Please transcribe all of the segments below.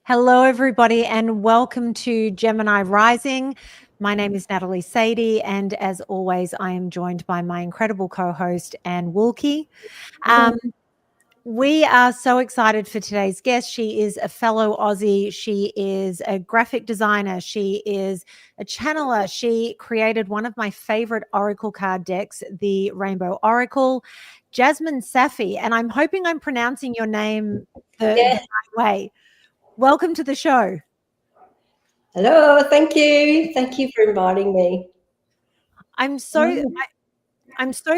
Hello, everybody, and welcome to Gemini Rising. My name is Natalie Sadie, and as always, I am joined by my incredible co-host, Anne Wilkie. We are so excited for today's guest. She is a fellow Aussie. She is a graphic designer. She is a channeler. She created one of my favorite Oracle card decks, the Rainbow Oracle Jasmine Safi, and I'm hoping I'm pronouncing your name the right way. Welcome to the show. Hello, thank you. Thank you for inviting me. I'm so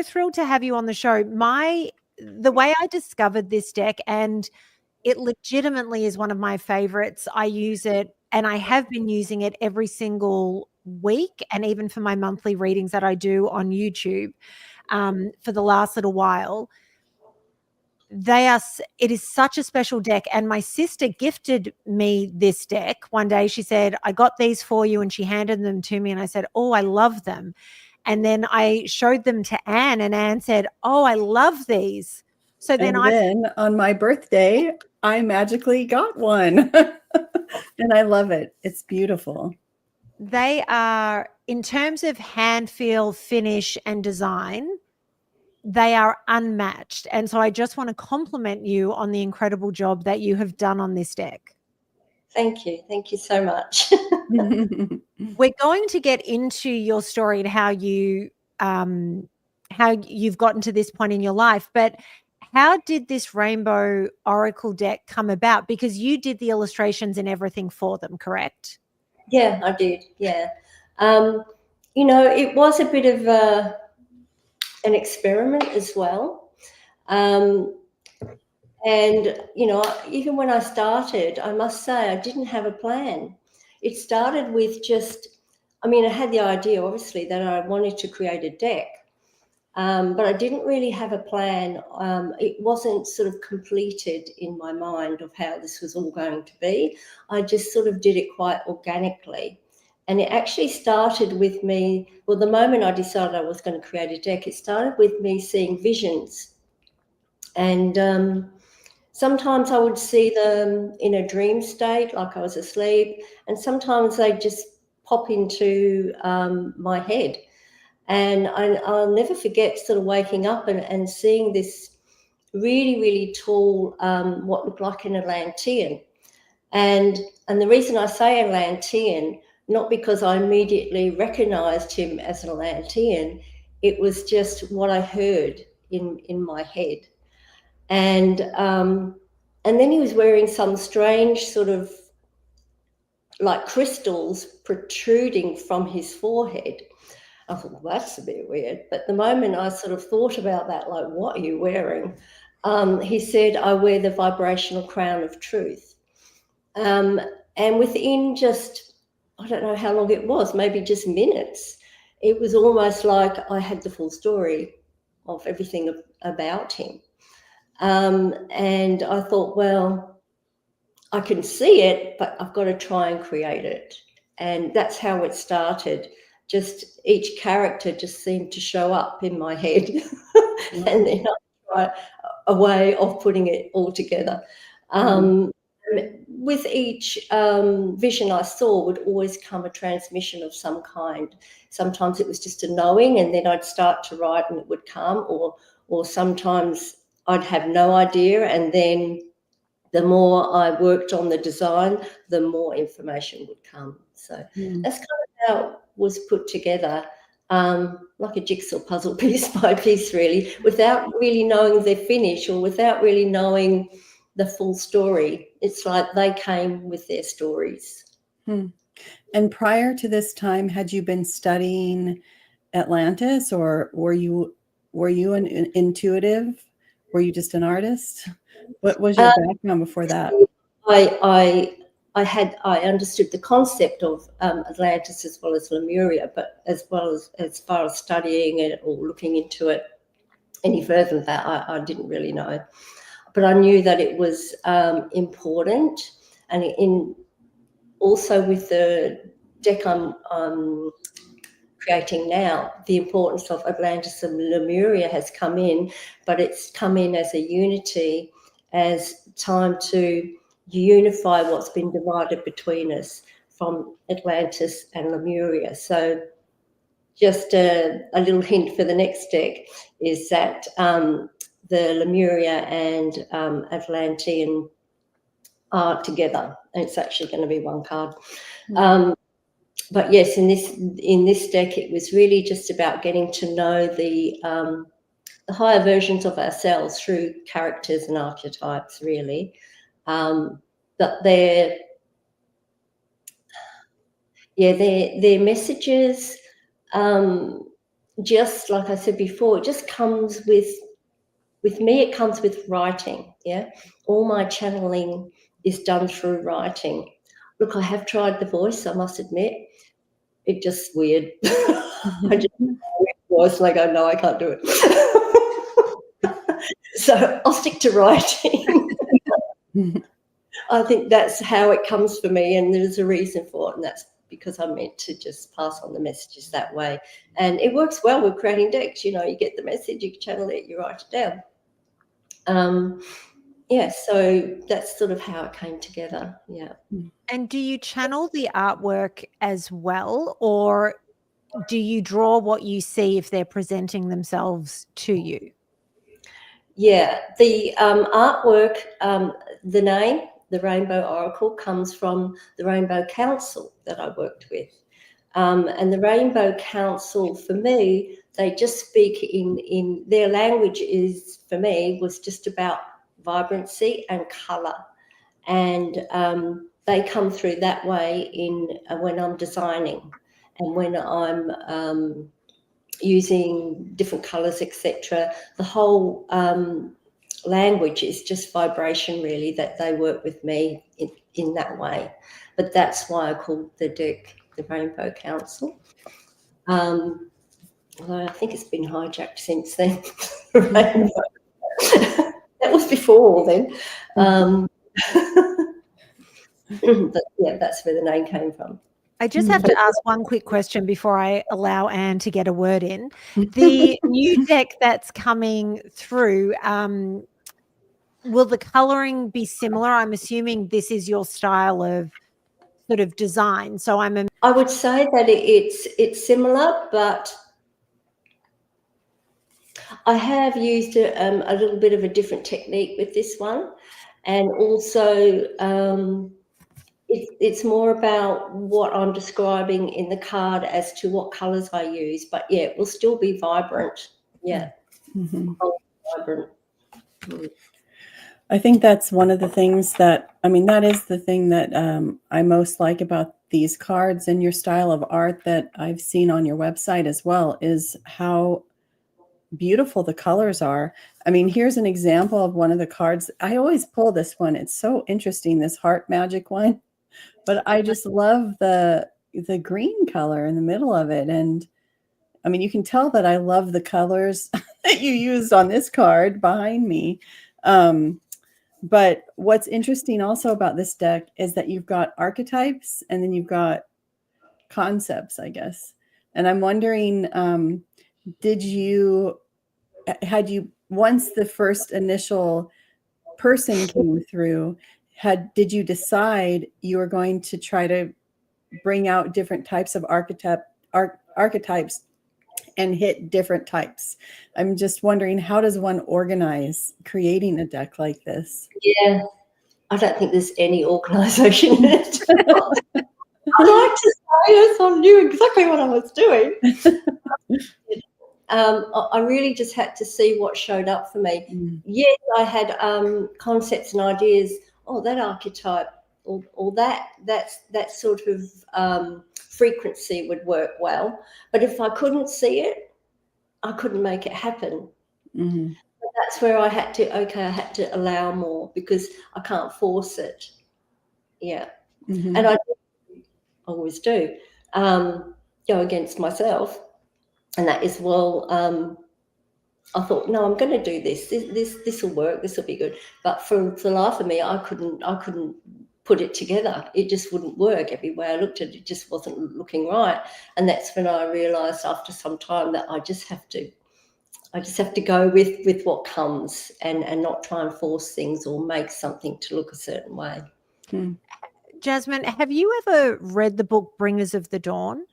thrilled to have you on the show. The way I discovered this deck, and it legitimately is one of my favorites. I use it, and I have been using it every single week, and even for my monthly readings that I do on YouTube for the last little while. It is such a special deck, and my sister gifted me this deck one day. She said, I got these for you, and she handed them to me, and I said, oh, I love them. And then I showed them to Anne, and Anne said, oh, I love these. So then on my birthday, I magically got one and I love it. It's beautiful. They are, in terms of hand feel, finish, and design, they are unmatched. And so I just want to compliment you on the incredible job that you have done on this deck. Thank you. Thank you so much. We're going to get into your story and how you've gotten to this point in your life. But how did this Rainbow Oracle deck come about? Because you did the illustrations and everything for them, correct? Yeah, I did. Yeah. It was a bit of an experiment as well. Even when I started, I must say I didn't have a plan. It started with I had the idea, obviously, that I wanted to create a deck, but I didn't really have a plan. It wasn't sort of completed in my mind of how this was all going to be. I just sort of did it quite organically. And it actually started with me, well, the moment I decided I was going to create a deck, it started with me seeing visions. And sometimes I would see them in a dream state, like I was asleep, and sometimes they'd just pop into my head. And I'll never forget sort of waking up and seeing this really, really tall, what looked like an Atlantean. And the reason I say Atlantean, not because I immediately recognized him as an Atlantean, it was just what I heard in my head. And then he was wearing some strange sort of like crystals protruding from his forehead. I thought, well, that's a bit weird. But the moment I sort of thought about that, like, what are you wearing? He said, I wear the vibrational crown of truth. And within just, I don't know how long it was, maybe just minutes, it was almost like I had the full story of everything about him. And I thought, well, I can see it, but I've got to try and create it. And that's how it started. Just each character just seemed to show up in my head. And then I tried a way of putting it all together. With each vision I saw would always come a transmission of some kind. Sometimes it was just a knowing, and then I'd start to write and it would come, or sometimes I'd have no idea, and then the more I worked on the design, the more information would come. So that's kind of how it was put together, like a jigsaw puzzle, piece by piece, really, without really knowing their finish or without really knowing the full story. It's like they came with their stories. And prior to this time, had you been studying Atlantis, or were you an intuitive? Were you just an artist? What was your background before that? I understood the concept of Atlantis as well as Lemuria, but as far as studying it or looking into it any further than that, I didn't really know. But I knew that it was important, and also with the deck I'm creating now, the importance of Atlantis and Lemuria has come in, but it's come in as a unity, as time to unify what's been divided between us from Atlantis and Lemuria. So just a little hint for the next deck is that the Lemuria and Atlantean are together, and it's actually going to be one card. But yes, in this deck, it was really just about getting to know the higher versions of ourselves through characters and archetypes, really. But their messages, just like I said before, it just comes with me. It comes with writing. Yeah, all my channeling is done through writing. Look, I have tried the voice, I must admit. It's just weird. I just voice and I go, no, I can't do it. So I'll stick to writing. I think that's how it comes for me, and there's a reason for it, and that's because I'm meant to just pass on the messages that way. And it works well with creating decks. You know, you get the message, you channel it, you write it down. So that's sort of how it came together. Yeah. And do you channel the artwork as well, or do you draw what you see if they're presenting themselves to you? Yeah, the artwork, the name, the Rainbow Oracle, comes from the Rainbow Council that I worked with. And the Rainbow Council, for me, they just speak in their language is, for me, was just about vibrancy and colour. And they come through that way when I'm designing and when I'm using different colours, etc. The whole language is just vibration, really, that they work with me in that way. But that's why I called the deck the Rainbow Council. Although I think it's been hijacked since then. That was before then. But yeah, that's where the name came from. I just have to ask one quick question before I allow Anne to get a word in. The new deck that's coming through, will the colouring be similar? I'm assuming this is your style of sort of design. So I would say that it's similar, but I have used a little bit of a different technique with this one, and also it's more about what I'm describing in the card as to what colours I use. But yeah, it will still be vibrant. Yeah, vibrant. I think that's one of the things that is the thing that I most like about these cards and your style of art that I've seen on your website as well, is how beautiful the colors are. I mean, here's an example of one of the cards. I always pull this one. It's so interesting, this heart magic one. But I just love the green color in the middle of it. And I mean, you can tell that I love the colors that you used on this card behind me. But what's interesting also about this deck is that you've got archetypes and then you've got concepts, I guess. And I'm wondering, had you, once the first initial person came through, did you decide you were going to try to bring out different types of archetypes and hit different types? I'm just wondering, how does one organize creating a deck like this? Yeah, I don't think there's any organisation in it. I'd like to say yes, I knew exactly what I was doing. I really just had to see what showed up for me. Yes, I had concepts and ideas. Oh, that archetype or that sort of frequency would work well. But if I couldn't see it, I couldn't make it happen. That's where I had to allow more, because I can't force it. Yeah. And I always do go against myself. And that is, I thought, no, I'm going to do this. This will work. This will be good. But for the life of me, I couldn't put it together. It just wouldn't work. Every way I looked at it, just wasn't looking right. And that's when I realised after some time that I just have to go with what comes and not try and force things or make something to look a certain way. Hmm. Jasmine, have you ever read the book Bringers of the Dawn?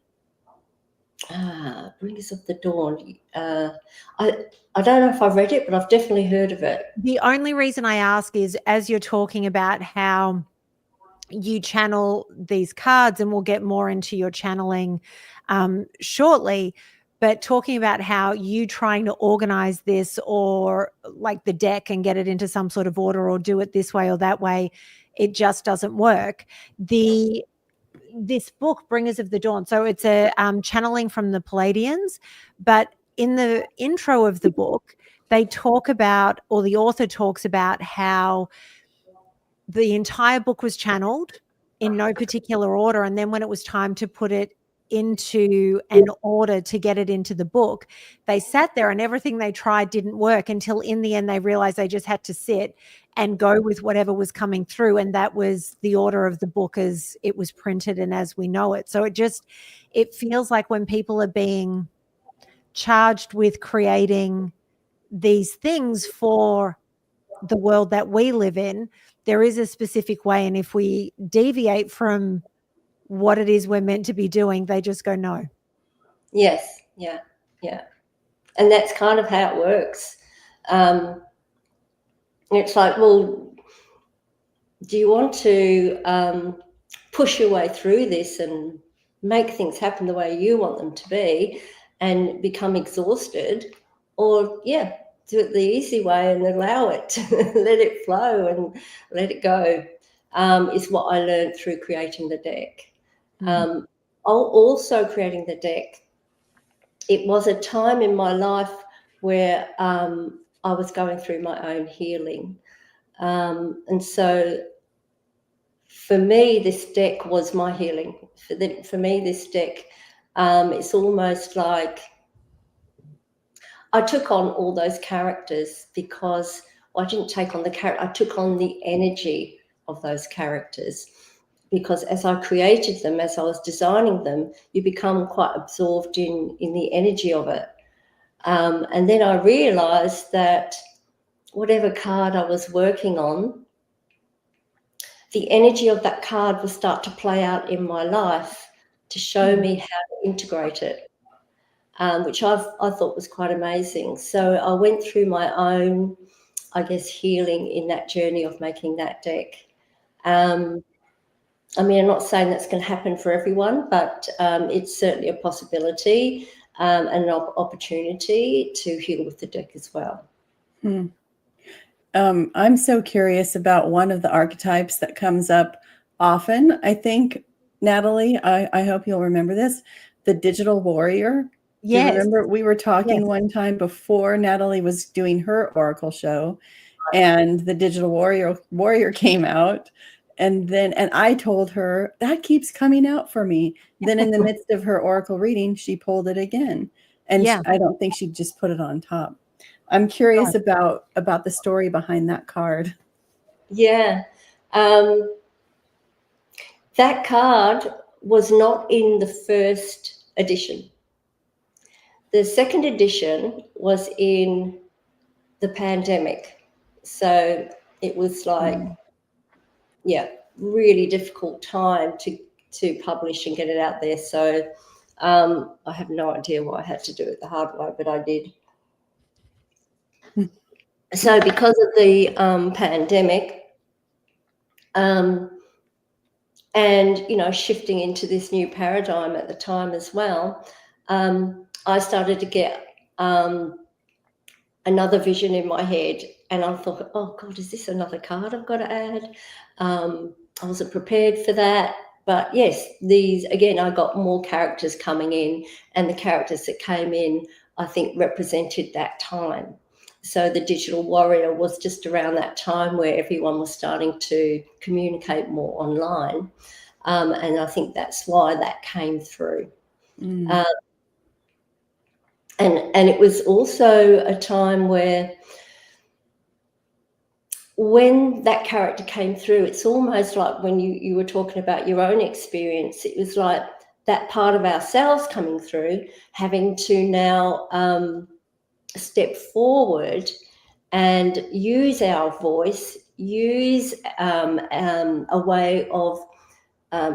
Bringers of the Dawn. I don't know if I've read it, but I've definitely heard of it. The only reason I ask is as you're talking about how you channel these cards, and we'll get more into your channeling shortly, but talking about how you trying to organize this or like the deck and get it into some sort of order or do it this way or that way, it just doesn't work. This book, Bringers of the Dawn, so it's a channeling from the Palladians, but in the intro of the book, they talk about, or the author talks about, how the entire book was channeled in no particular order. And then when it was time to put it into an order to get it into the book, they sat there and everything they tried didn't work until in the end they realized they just had to sit and go with whatever was coming through. And that was the order of the book as it was printed and as we know it. So it feels like when people are being charged with creating these things for the world that we live in, there is a specific way. And if we deviate from what it is we're meant to be doing, they just go, no. Yes. Yeah. Yeah. And that's kind of how it works. It's like, well, do you want to push your way through this and make things happen the way you want them to be and become exhausted? Or, yeah, do it the easy way and allow it to let it flow and let it go, is what I learned through creating the deck. Also creating the deck, it was a time in my life where I was going through my own healing. And so for me, this deck was my healing. For me, this deck, it's almost like I took on all those characters because I didn't take on the character. I took on the energy of those characters because as I created them, as I was designing them, you become quite absorbed in the energy of it. And then I realized that whatever card I was working on, the energy of that card will start to play out in my life to show me how to integrate it, which I thought was quite amazing. So I went through my own, I guess, healing in that journey of making that deck. I mean, I'm not saying that's going to happen for everyone, but it's certainly a possibility and an opportunity to heal with the deck as well. I'm so curious about one of the archetypes that comes up often. I think, Natalie, I hope you'll remember this, the digital warrior. Yes. Do you remember we were talking one time before Natalie was doing her Oracle show and the digital warrior came out. And I told her that keeps coming out for me. Then in the midst of her Oracle reading, she pulled it again. And I don't think she just put it on top. I'm curious about the story behind that card. Yeah. That card was not in the first edition. The second edition was in the pandemic. So it was like, really difficult time to publish and get it out there. So I have no idea why I had to do it the hard way, but I did. So because of the pandemic and, shifting into this new paradigm at the time as well, I started to get another vision in my head. And I thought, oh, God, is this another card I've got to add? I wasn't prepared for that. But yes, I got more characters coming in, and the characters that came in, I think, represented that time. So the digital warrior was just around that time where everyone was starting to communicate more online. And I think that's why that came through. And it was also a time where when that character came through, it's almost like when you were talking about your own experience, it was like that part of ourselves coming through, having to now step forward and use our voice use a way of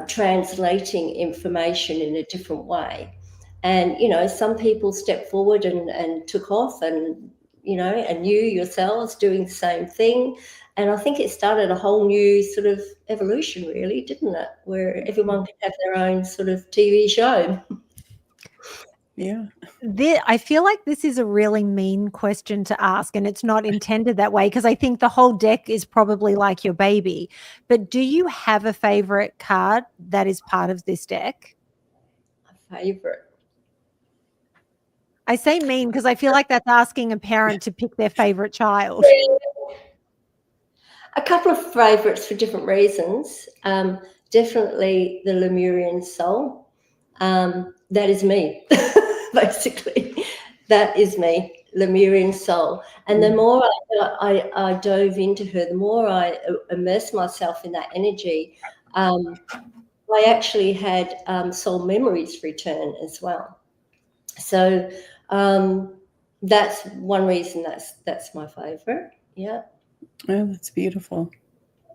translating information in a different way. And, you know, some people stepped forward and took off, and, you know, and you yourselves doing the same thing. And I think it started a whole new sort of evolution, really, didn't it? Where everyone could have their own sort of TV show. Yeah. I feel like this is a really mean question to ask, and it's not intended that way, because I think the whole deck is probably like your baby. But do you have a favorite card that is part of this deck? A favourite. I say mean because I feel like that's asking a parent to pick their favorite child. A couple of favourites for different reasons. Definitely the Lemurian Soul. That is me, basically. That is me, Lemurian Soul. And the more I dove into her, the more I immersed myself in that energy, I actually had soul memories return as well. So that's one reason that's my favourite. Yeah. Oh, that's beautiful.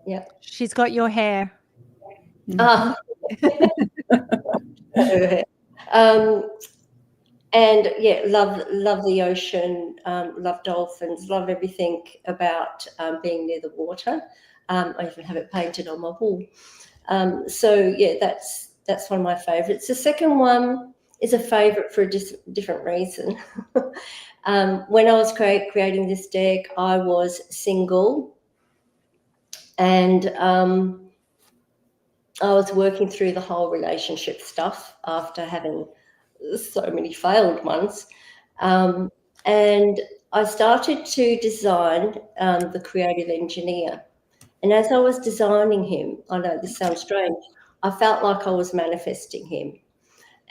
Yeah. She's got your hair. Ah. And yeah, love the ocean, love dolphins, love everything about being near the water. I even have it painted on my wall. So yeah, that's one of my favourites. The second one is a favourite for a different reason. When I was creating this deck, I was single, and I was working through the whole relationship stuff after having so many failed ones. And I started to design the creative engineer. And as I was designing him, I know this sounds strange, I felt like I was manifesting him.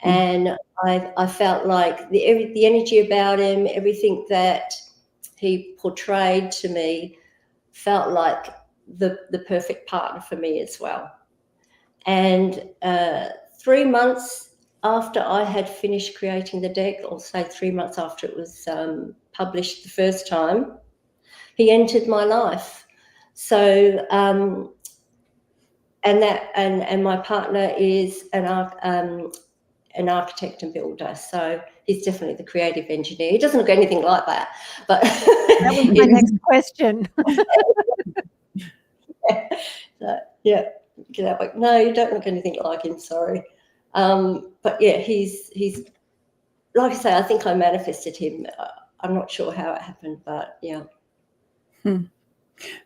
And I felt like the energy about him, everything that he portrayed to me, felt like the perfect partner for me as well. And 3 months after I had finished creating the deck, or say 3 months after it was published the first time, he entered my life. So, and my partner is an architect and builder. So he's definitely the creative engineer. He doesn't look anything like that, but that was my next question. So, yeah. No, you don't look anything like him. Sorry. But yeah, he's like I say, I think I manifested him. I'm not sure how it happened, but yeah.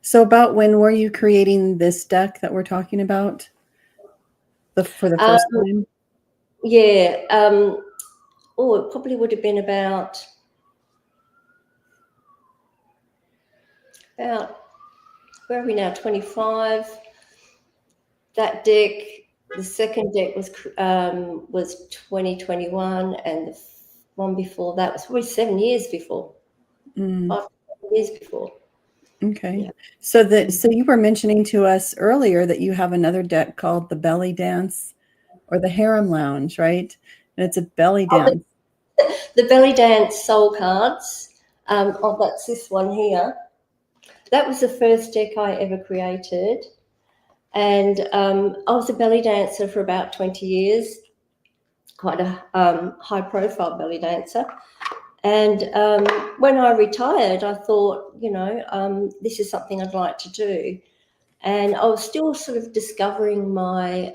So about when were you creating this deck that we're talking about for the first time? Yeah. It probably would have been about where are we now? 25. That deck, the second deck was 2021, and the one before that was probably 7 years before. 5 years before. Okay. Yeah. So you were mentioning to us earlier that you have another deck called the Belly Dance or the Harem Lounge, right? And it's a belly dance. The Belly Dance Soul Cards. That's this one here. That was the first deck I ever created. And I was a belly dancer for about 20 years, quite a high-profile belly dancer. And when I retired, I thought, this is something I'd like to do. And I was still sort of discovering my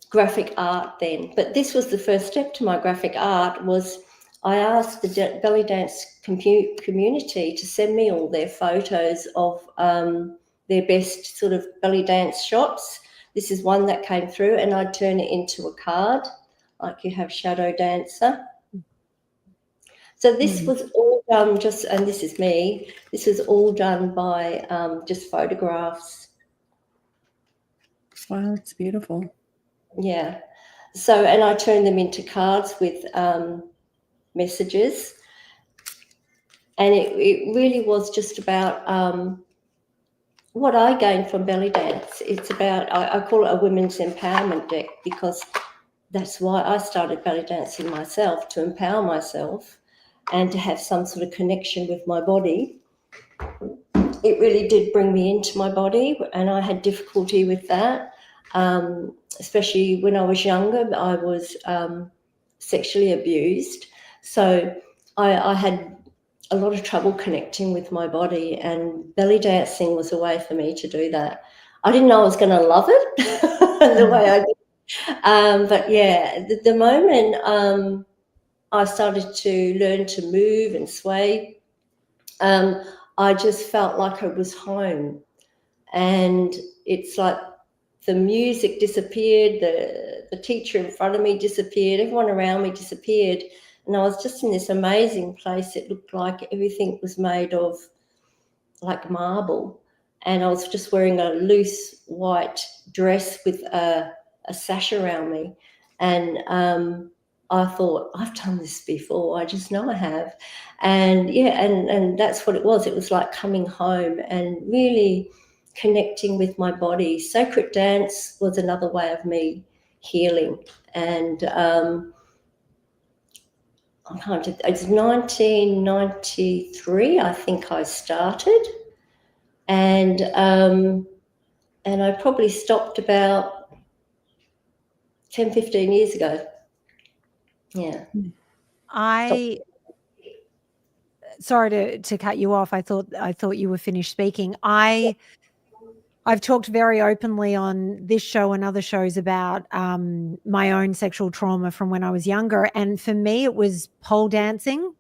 graphic art then. But this was the first step to my graphic art. Was I asked the belly dance community to send me all their photos of their best sort of belly dance shots. This is one that came through, and I'd turn it into a card, like you have Shadow Dancer. So this was all done and this is me, this is all done by just photographs. Wow, it's beautiful. Yeah. So, and I turned them into cards with messages. And it really was just about what I gained from belly dance. It's about, I call it a women's empowerment deck, because that's why I started belly dancing myself, to empower myself and to have some sort of connection with my body it really did bring me into my body, and I had difficulty with that, especially when I was younger. I was sexually abused, so I had a lot of trouble connecting with my body, and belly dancing was a way for me to do that. I didn't know I was going to love it the way I did. But yeah, the moment I started to learn to move and sway, I just felt like I was home. And it's like the music disappeared, the teacher in front of me disappeared, everyone around me disappeared. And I was just in this amazing place. It looked like everything was made of like marble. And I was just wearing a loose white dress with a sash around me. And I thought, I've done this before. I just know I have. And yeah, and that's what it was. It was like coming home and really connecting with my body. Sacred dance was another way of me healing. And it's 1993, I think I started. And I probably stopped about 10, 15 years ago. Yeah. Sorry to cut you off. I thought you were finished speaking. I've talked very openly on this show and other shows about my own sexual trauma from when I was younger. And for me, it was pole dancing.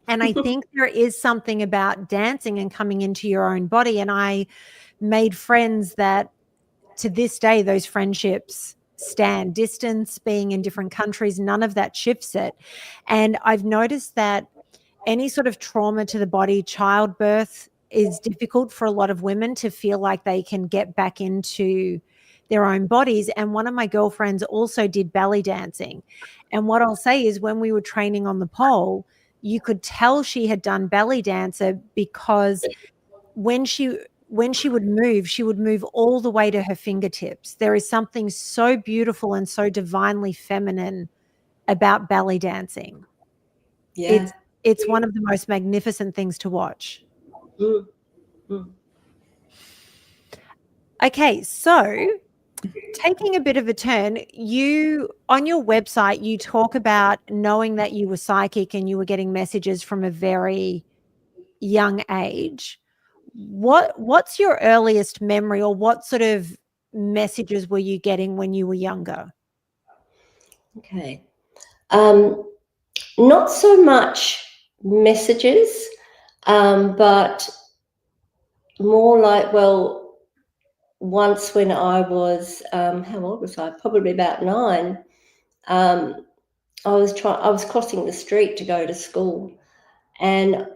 And I think there is something about dancing and coming into your own body. And I made friends that to this day, those friendships stand. Distance, being in different countries, none of that shifts it. And I've noticed that any sort of trauma to the body, childbirth is difficult for a lot of women to feel like they can get back into their own bodies. And one of my girlfriends also did belly dancing. And what I'll say is when we were training on the pole, you could tell she had done belly dancer because when she would move all the way to her fingertips. There is something so beautiful and so divinely feminine about belly dancing. Yeah. It's one of the most magnificent things to watch. Mm. Mm. Okay, so taking a bit of a turn, you on your website, you talk about knowing that you were psychic and you were getting messages from a very young age. What's your earliest memory, or what sort of messages were you getting when you were younger? Okay. Not so much messages, but more like, well, once when I was, how old was I? Probably about 9. I was crossing the street to go to school, and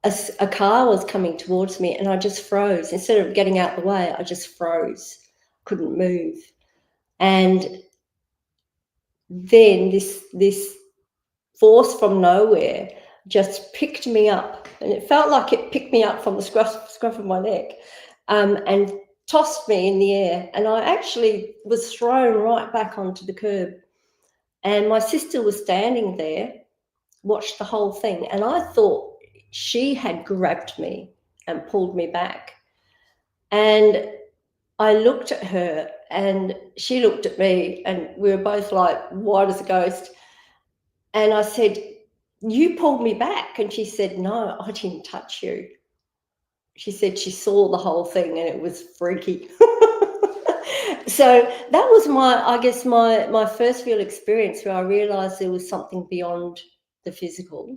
a car was coming towards me, and I just froze. Instead of getting out the way, I just froze, couldn't move. And then this force from nowhere just picked me up, and it felt like it picked me up from the scruff of my neck, and tossed me in the air, and I actually was thrown right back onto the curb. And my sister was standing there, watched the whole thing, and I thought she had grabbed me and pulled me back. And I looked at her, and she looked at me, and we were both like white as a ghost. And I said, "You pulled me back." And she said, "No, I didn't touch you." She said she saw the whole thing and it was freaky. So that was my first real experience where I realized there was something beyond the physical.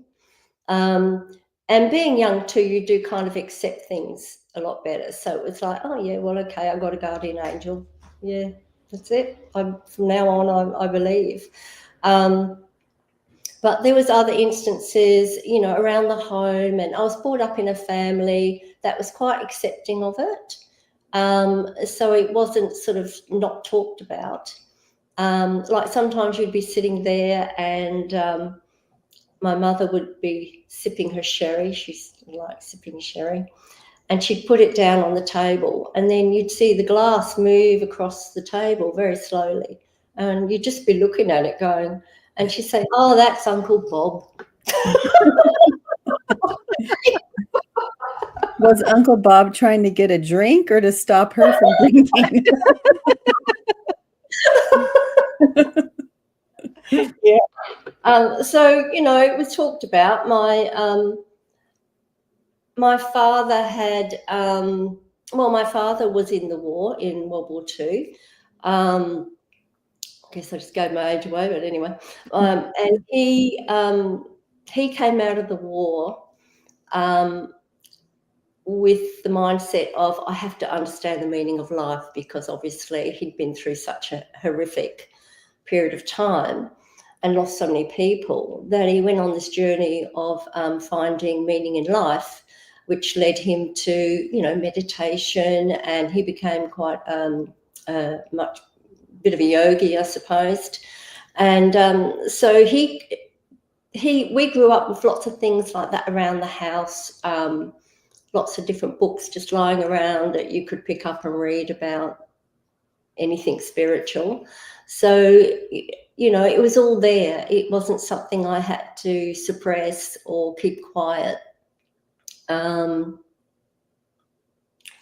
And being young too, you do kind of accept things a lot better. So it was like, oh yeah, well, okay, I got a guardian angel. Yeah, that's it. From now on, I believe. But there was other instances, around the home, and I was brought up in a family that was quite accepting of it. So it wasn't sort of not talked about. Like sometimes you'd be sitting there and my mother would be sipping her sherry. She's like sipping sherry. And she'd put it down on the table, and then you'd see the glass move across the table very slowly. And you'd just be looking at it going, and she'd say, "Oh, that's Uncle Bob." Was Uncle Bob trying to get a drink or to stop her from drinking? Yeah. So, you know, it was talked about. My father had, well, my father was in the war, in World War II. I guess I just gave my age away, but anyway. And he came out of the war with the mindset of, I have to understand the meaning of life, because obviously he'd been through such a horrific period of time and lost so many people, that he went on this journey of finding meaning in life, which led him to, you know, meditation, and he became quite much bit of a yogi, I suppose. And so we grew up with lots of things like that around the house, lots of different books just lying around that you could pick up and read about anything spiritual. So, you know, it was all there. It wasn't something I had to suppress or keep quiet. And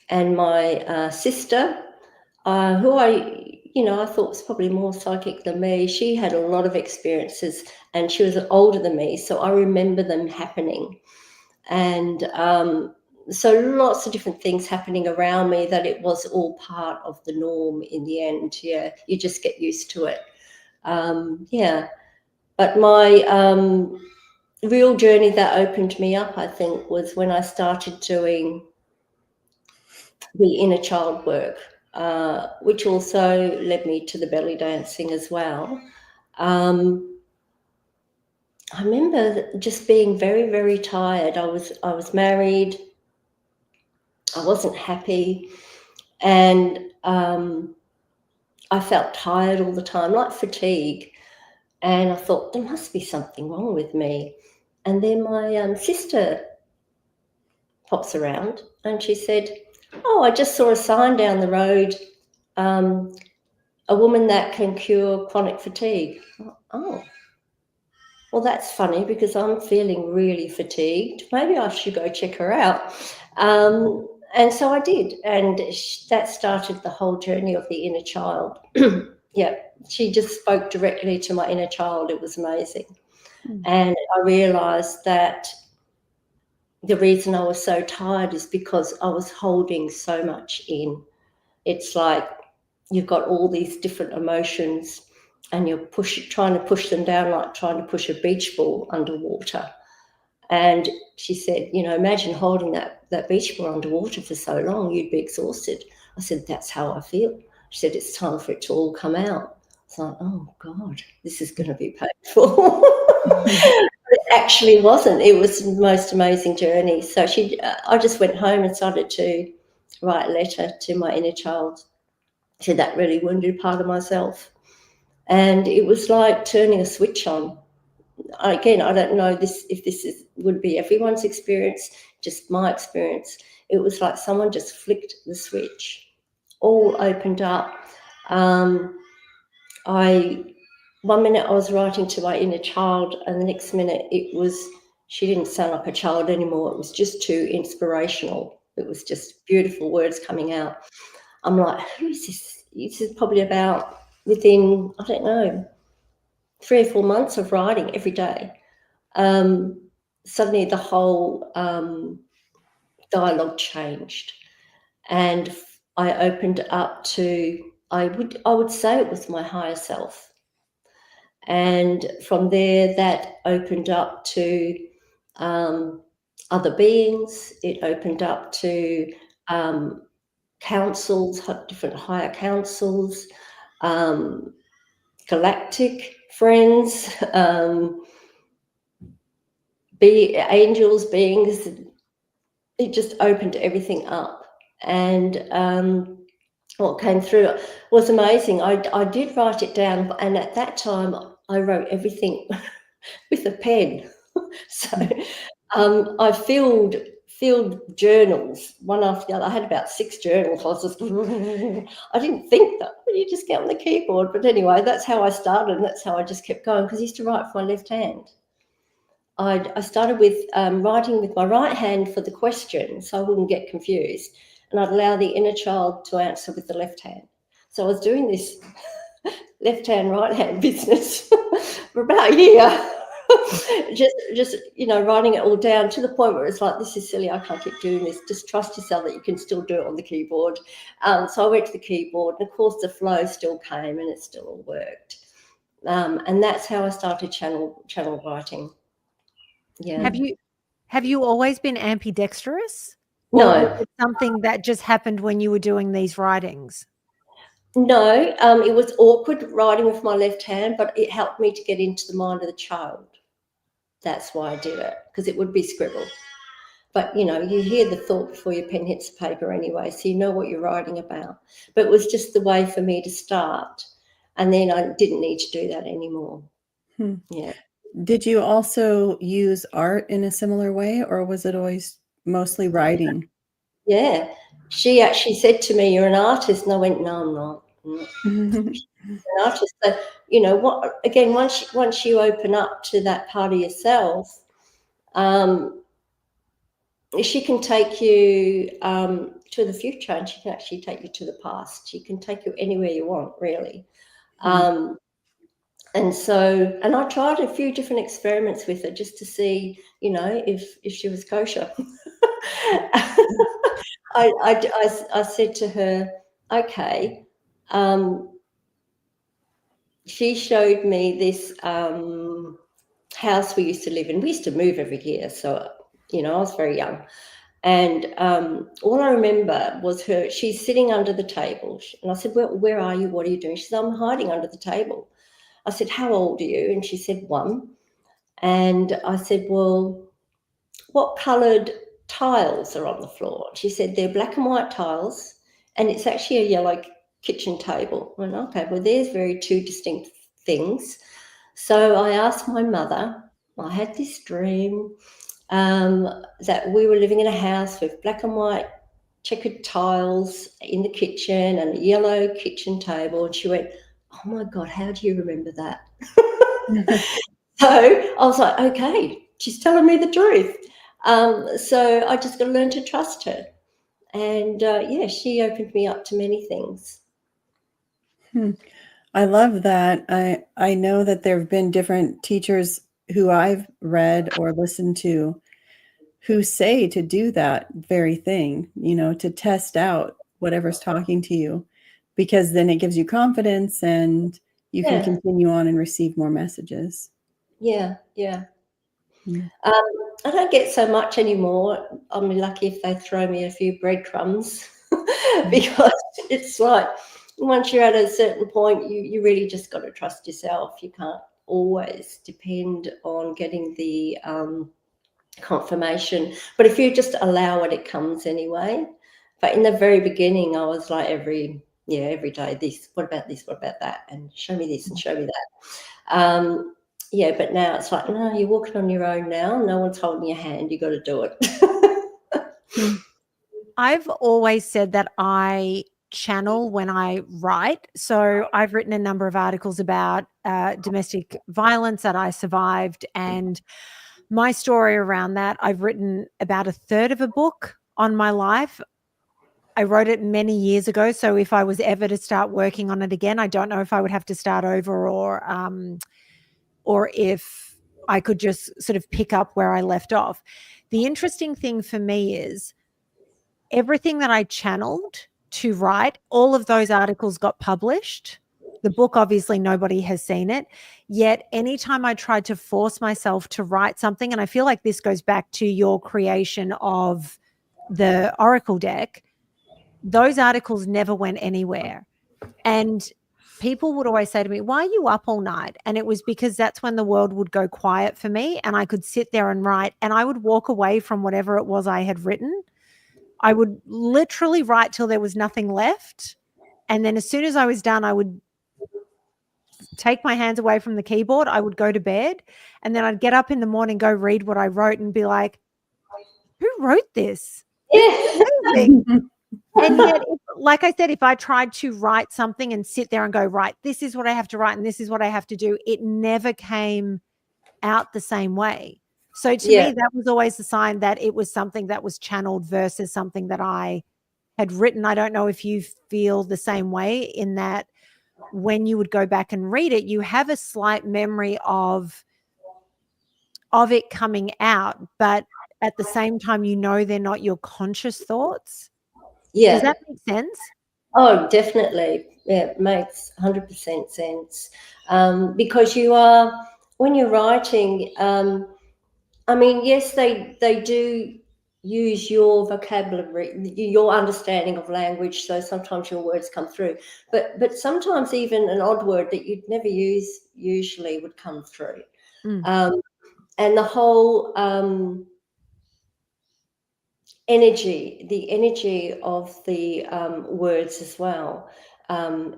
my sister, who I thought was probably more psychic than me, she had a lot of experiences, and she was older than me, so I remember them happening. And so lots of different things happening around me, that it was all part of the norm in the end. Yeah, you just get used to it. Yeah. But my real journey that opened me up, I think, was when I started doing the inner child work, which also led me to the belly dancing as well. I remember just being very, very tired. I was married. I wasn't happy, and I felt tired all the time, like fatigue. And I thought, there must be something wrong with me. And then my sister pops around, and she said, "Oh, I just saw a sign down the road, a woman that can cure chronic fatigue." Oh, well, that's funny, because I'm feeling really fatigued. Maybe I should go check her out. And so I did. And that started the whole journey of the inner child. Yeah, she just spoke directly to my inner child. It was amazing. And I realized that the reason I was so tired is because I was holding so much in. It's like you've got all these different emotions, and you're trying to push them down, like trying to push a beach ball underwater. And she said, you know, imagine holding that beach ball underwater for so long, you'd be exhausted. I said, that's how I feel. She said, it's time for it to all come out. It's like, oh God, this is going to be painful. It actually wasn't. It was the most amazing journey. So I just went home and started to write a letter to my inner child, to that really wounded part of myself. And it was like turning a switch on. Again, I don't know if this would be everyone's experience, just my experience. It was like someone just flicked the switch, all opened up. One minute I was writing to my inner child, and the next minute she didn't sound like a child anymore. It was just too inspirational. It was just beautiful words coming out. I'm like, who is this? This is probably about within, I don't know, 3 or 4 months of writing every day. Suddenly the whole dialogue changed, and I opened up to, I would say it was my higher self. And from there, that opened up to other beings. It opened up to councils, different higher councils, galactic friends, angels, beings. It just opened everything up. And what came through was amazing. I did write it down, and at that time I wrote everything with a pen. So I filled journals one after the other. I had about 6 journals. I was just, I didn't think that. You just get on the keyboard. But anyway, that's how I started, and that's how I just kept going, because I used to write with my left hand. I started with writing with my right hand for the question so I wouldn't get confused, and I'd allow the inner child to answer with the left hand. So I was doing this left hand, right hand business for about a year. just writing it all down to the point where it's like, this is silly, I can't keep doing this. Just trust yourself that you can still do it on the keyboard. So I went to the keyboard, and of course the flow still came and it still all worked. And that's how I started channel writing. Yeah. Have you always been ambidextrous? No. Or was it something that just happened when you were doing these writings? No, it was awkward writing with my left hand, but it helped me to get into the mind of the child. That's why I did it, because it would be scribble. But, you hear the thought before your pen hits the paper anyway, so you know what you're writing about. But it was just the way for me to start, and then I didn't need to do that anymore. Yeah. Did you also use art in a similar way, or was it always mostly writing? Yeah. She actually said to me, "You're an artist," and I went, "No, I'm not. An artist." So, what? Again, once you open up to that part of yourself, she can take you to the future, and she can actually take you to the past. She can take you anywhere you want, really. And I tried a few different experiments with her just to see, if she was kosher. I said to her, okay. She showed me this house we used to live in. We used to move every year, so I was very young. And all I remember was she's sitting under the table. And I said, well, where are you? What are you doing? She said, I'm hiding under the table. I said, how old are you? And she said, 1. And I said, well, what coloured tiles are on the floor? She said, they're black and white tiles, and it's actually a yellow kitchen table. I went, okay, well, there's two distinct things. So I asked my mother, I had this dream that we were living in a house with black and white checkered tiles in the kitchen and a yellow kitchen table. And she went, oh my God, how do you remember that? So I was like, okay, she's telling me the truth. So I just got to learn to trust her. And she opened me up to many things. I love that. I know that there have been different teachers who I've read or listened to who say to do that very thing, to test out whatever's talking to you, because then it gives you confidence and you can continue on and receive more messages. Yeah. I don't get so much anymore. I'm lucky if they throw me a few breadcrumbs because it's like once you're at a certain point, you really just got to trust yourself. You can't always depend on getting the confirmation. But if you just allow it, it comes anyway. But in the very beginning, I was like every day, this, what about this, what about that? And show me this and show me that. But now it's like, no, you're walking on your own now. No one's holding your hand. You got to do it. I've always said that I channel when I write. So I've written a number of articles about domestic violence that I survived and my story around that. I've written about 1/3 of a book on my life. I wrote it many years ago. So if I was ever to start working on it again, I don't know if I would have to start over or if I could just sort of pick up where I left off. The interesting thing for me is everything that I channeled to write, all of those articles got published. The book, obviously, nobody has seen it. Yet anytime I tried to force myself to write something, and I feel like this goes back to your creation of the Oracle deck, those articles never went anywhere. And people would always say to me, why are you up all night? And it was because that's when the world would go quiet for me and I could sit there and write, and I would walk away from whatever it was I had written. I would literally write till there was nothing left. And then as soon as I was done, I would take my hands away from the keyboard. I would go to bed, and then I'd get up in the morning, go read what I wrote and be like, who wrote this? And yet, like I said, if I tried to write something and sit there and go, right, this is what I have to write and this is what I have to do, it never came out the same way. So to me, that was always a sign that it was something that was channeled versus something that I had written. I don't know if you feel the same way, in that when you would go back and read it, you have a slight memory of it coming out, but at the same time, you know, they're not your conscious thoughts. Yeah. Does that make sense? Oh, definitely. Yeah, it makes 100% sense. Because when you're writing, I mean, yes, they do use your vocabulary, your understanding of language, so sometimes your words come through. But sometimes even an odd word that you'd never use usually would come through. And the whole the energy of the words as well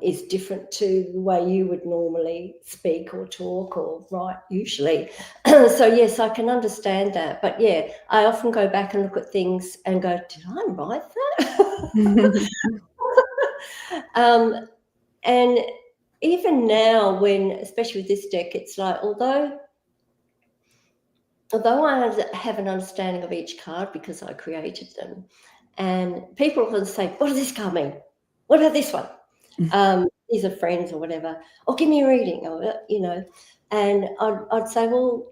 is different to the way you would normally speak or talk or write usually. So yes, I can understand that. But yeah, I often go back and look at things and go, did I write that? And even now, especially with this deck, it's like, although I have an understanding of each card because I created them, and people often say, what does this card mean? What about this one? These are friends or whatever. Or give me a reading, or, and I'd say, well,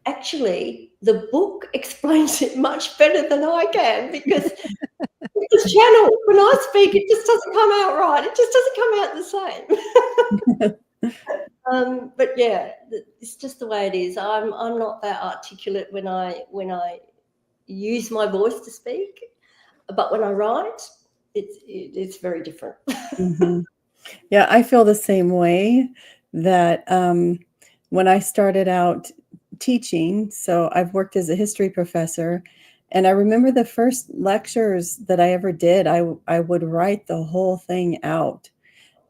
actually, the book explains it much better than I can, because it's channel. When I speak, it just doesn't come out right. It just doesn't come out the same. But yeah, it's just the way it is. I'm not that articulate when I use my voice to speak, but when I write, it's very different. Yeah, I feel the same way, that when I started out teaching, so I've worked as a history professor, and I remember the first lectures that I ever did, I would write the whole thing out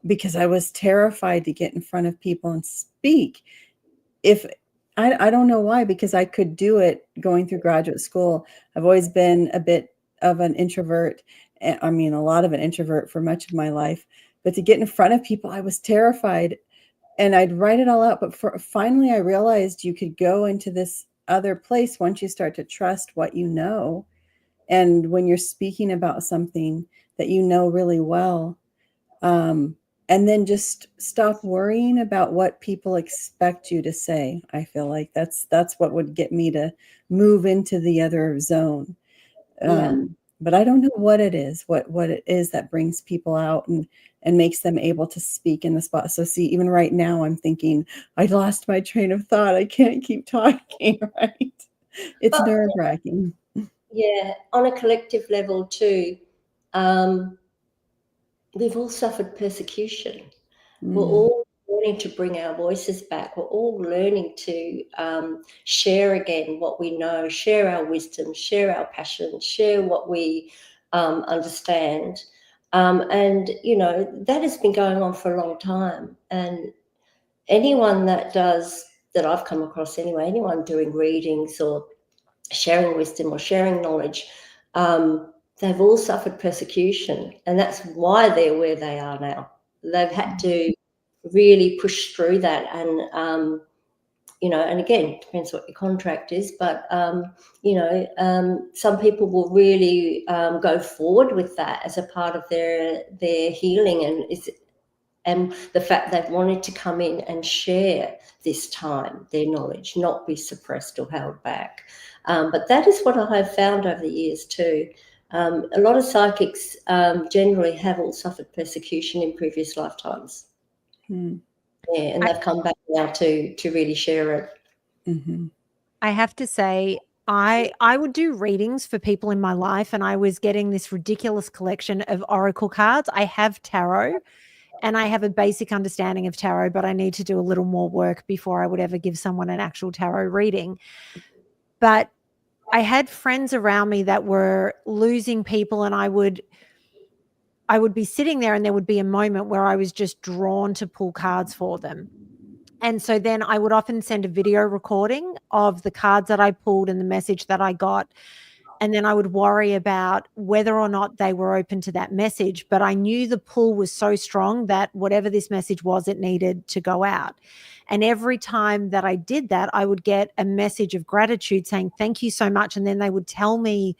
because I was terrified to get in front of people and speak. If I don't know why, because I could do it going through graduate school. I've always been a bit of an introvert. I mean, a lot of an introvert for much of my life. But to get in front of people, I was terrified, and I'd write it all out. But finally, I realized you could go into this other place once you start to trust what you know. And when you're speaking about something that you know really well, and then just stop worrying about what people expect you to say. I feel like that's what would get me to move into the other zone. But I don't know what it is, what it is that brings people out and makes them able to speak in the spot. So see, even right now, I'm thinking, I lost my train of thought. I can't keep talking, right? It's nerve-wracking. Yeah, on a collective level too, we've all suffered persecution. We're all learning to bring our voices back. We're all learning to share again what we know, share our wisdom, share our passion, share what we understand. And, that has been going on for a long time. And anyone that I've come across anyway, anyone doing readings or sharing wisdom or sharing knowledge, they've all suffered persecution. And that's why they're where they are now. They've had to really push through that, and and again, it depends what your contract is, but some people will really go forward with that as a part of their healing, and the fact they've wanted to come in and share this time their knowledge, not be suppressed or held back. But that is what I have found over the years too. A lot of psychics generally have all suffered persecution in previous lifetimes. Yeah, and they've come back now to really share it. I have to say, I would do readings for people in my life, and I was getting this ridiculous collection of oracle cards. I have tarot, and I have a basic understanding of tarot, but I need to do a little more work before I would ever give someone an actual tarot reading. But I had friends around me that were losing people, and I would be sitting there, and there would be a moment where I was just drawn to pull cards for them. And so then I would often send a video recording of the cards that I pulled and the message that I got. and then I would worry about whether or not they were open to that message. But I knew the pull was so strong that whatever this message was, it needed to go out. And every time that I did that, I would get a message of gratitude saying, thank you so much. And then they would tell me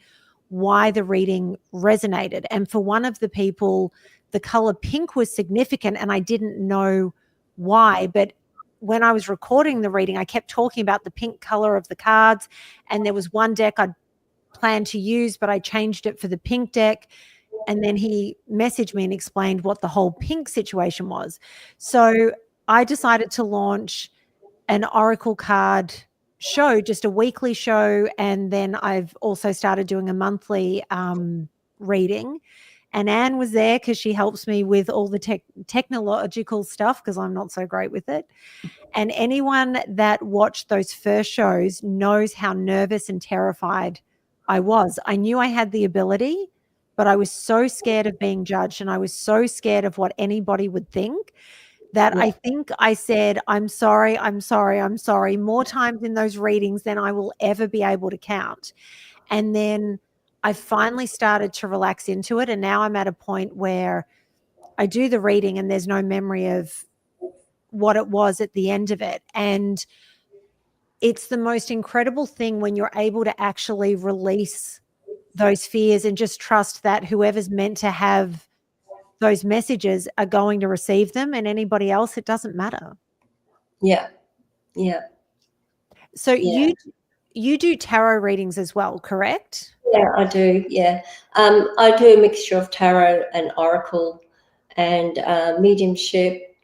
why the reading resonated. And for one of the people, the color pink was significant, and I didn't know why. But when I was recording the reading, I kept talking about the pink color of the cards. And there was one deck I'd planned to use, but I changed it for the pink deck. And then he messaged me and explained what the whole pink situation was. So I decided to launch an Oracle card show, just a weekly show. And then I've also started doing a monthly reading. And Anne was there because she helps me with all the technological stuff, because I'm not so great with it. And anyone that watched those first shows knows how nervous and terrified I was. I knew I had the ability, but I was so scared of being judged, and I was so scared of what anybody would think that I think I said, I'm sorry, I'm sorry, I'm sorry, more times in those readings than I will ever be able to count. And then I finally started to relax into it. And now I'm at a point where I do the reading and there's no memory of what it was at the end of it. And it's the most incredible thing when you're able to actually release those fears and just trust that whoever's meant to have those messages are going to receive them, and anybody else, it doesn't matter. Yeah. So you do tarot readings as well, correct? Yeah, I do. Yeah. I do a mixture of tarot and oracle and mediumship.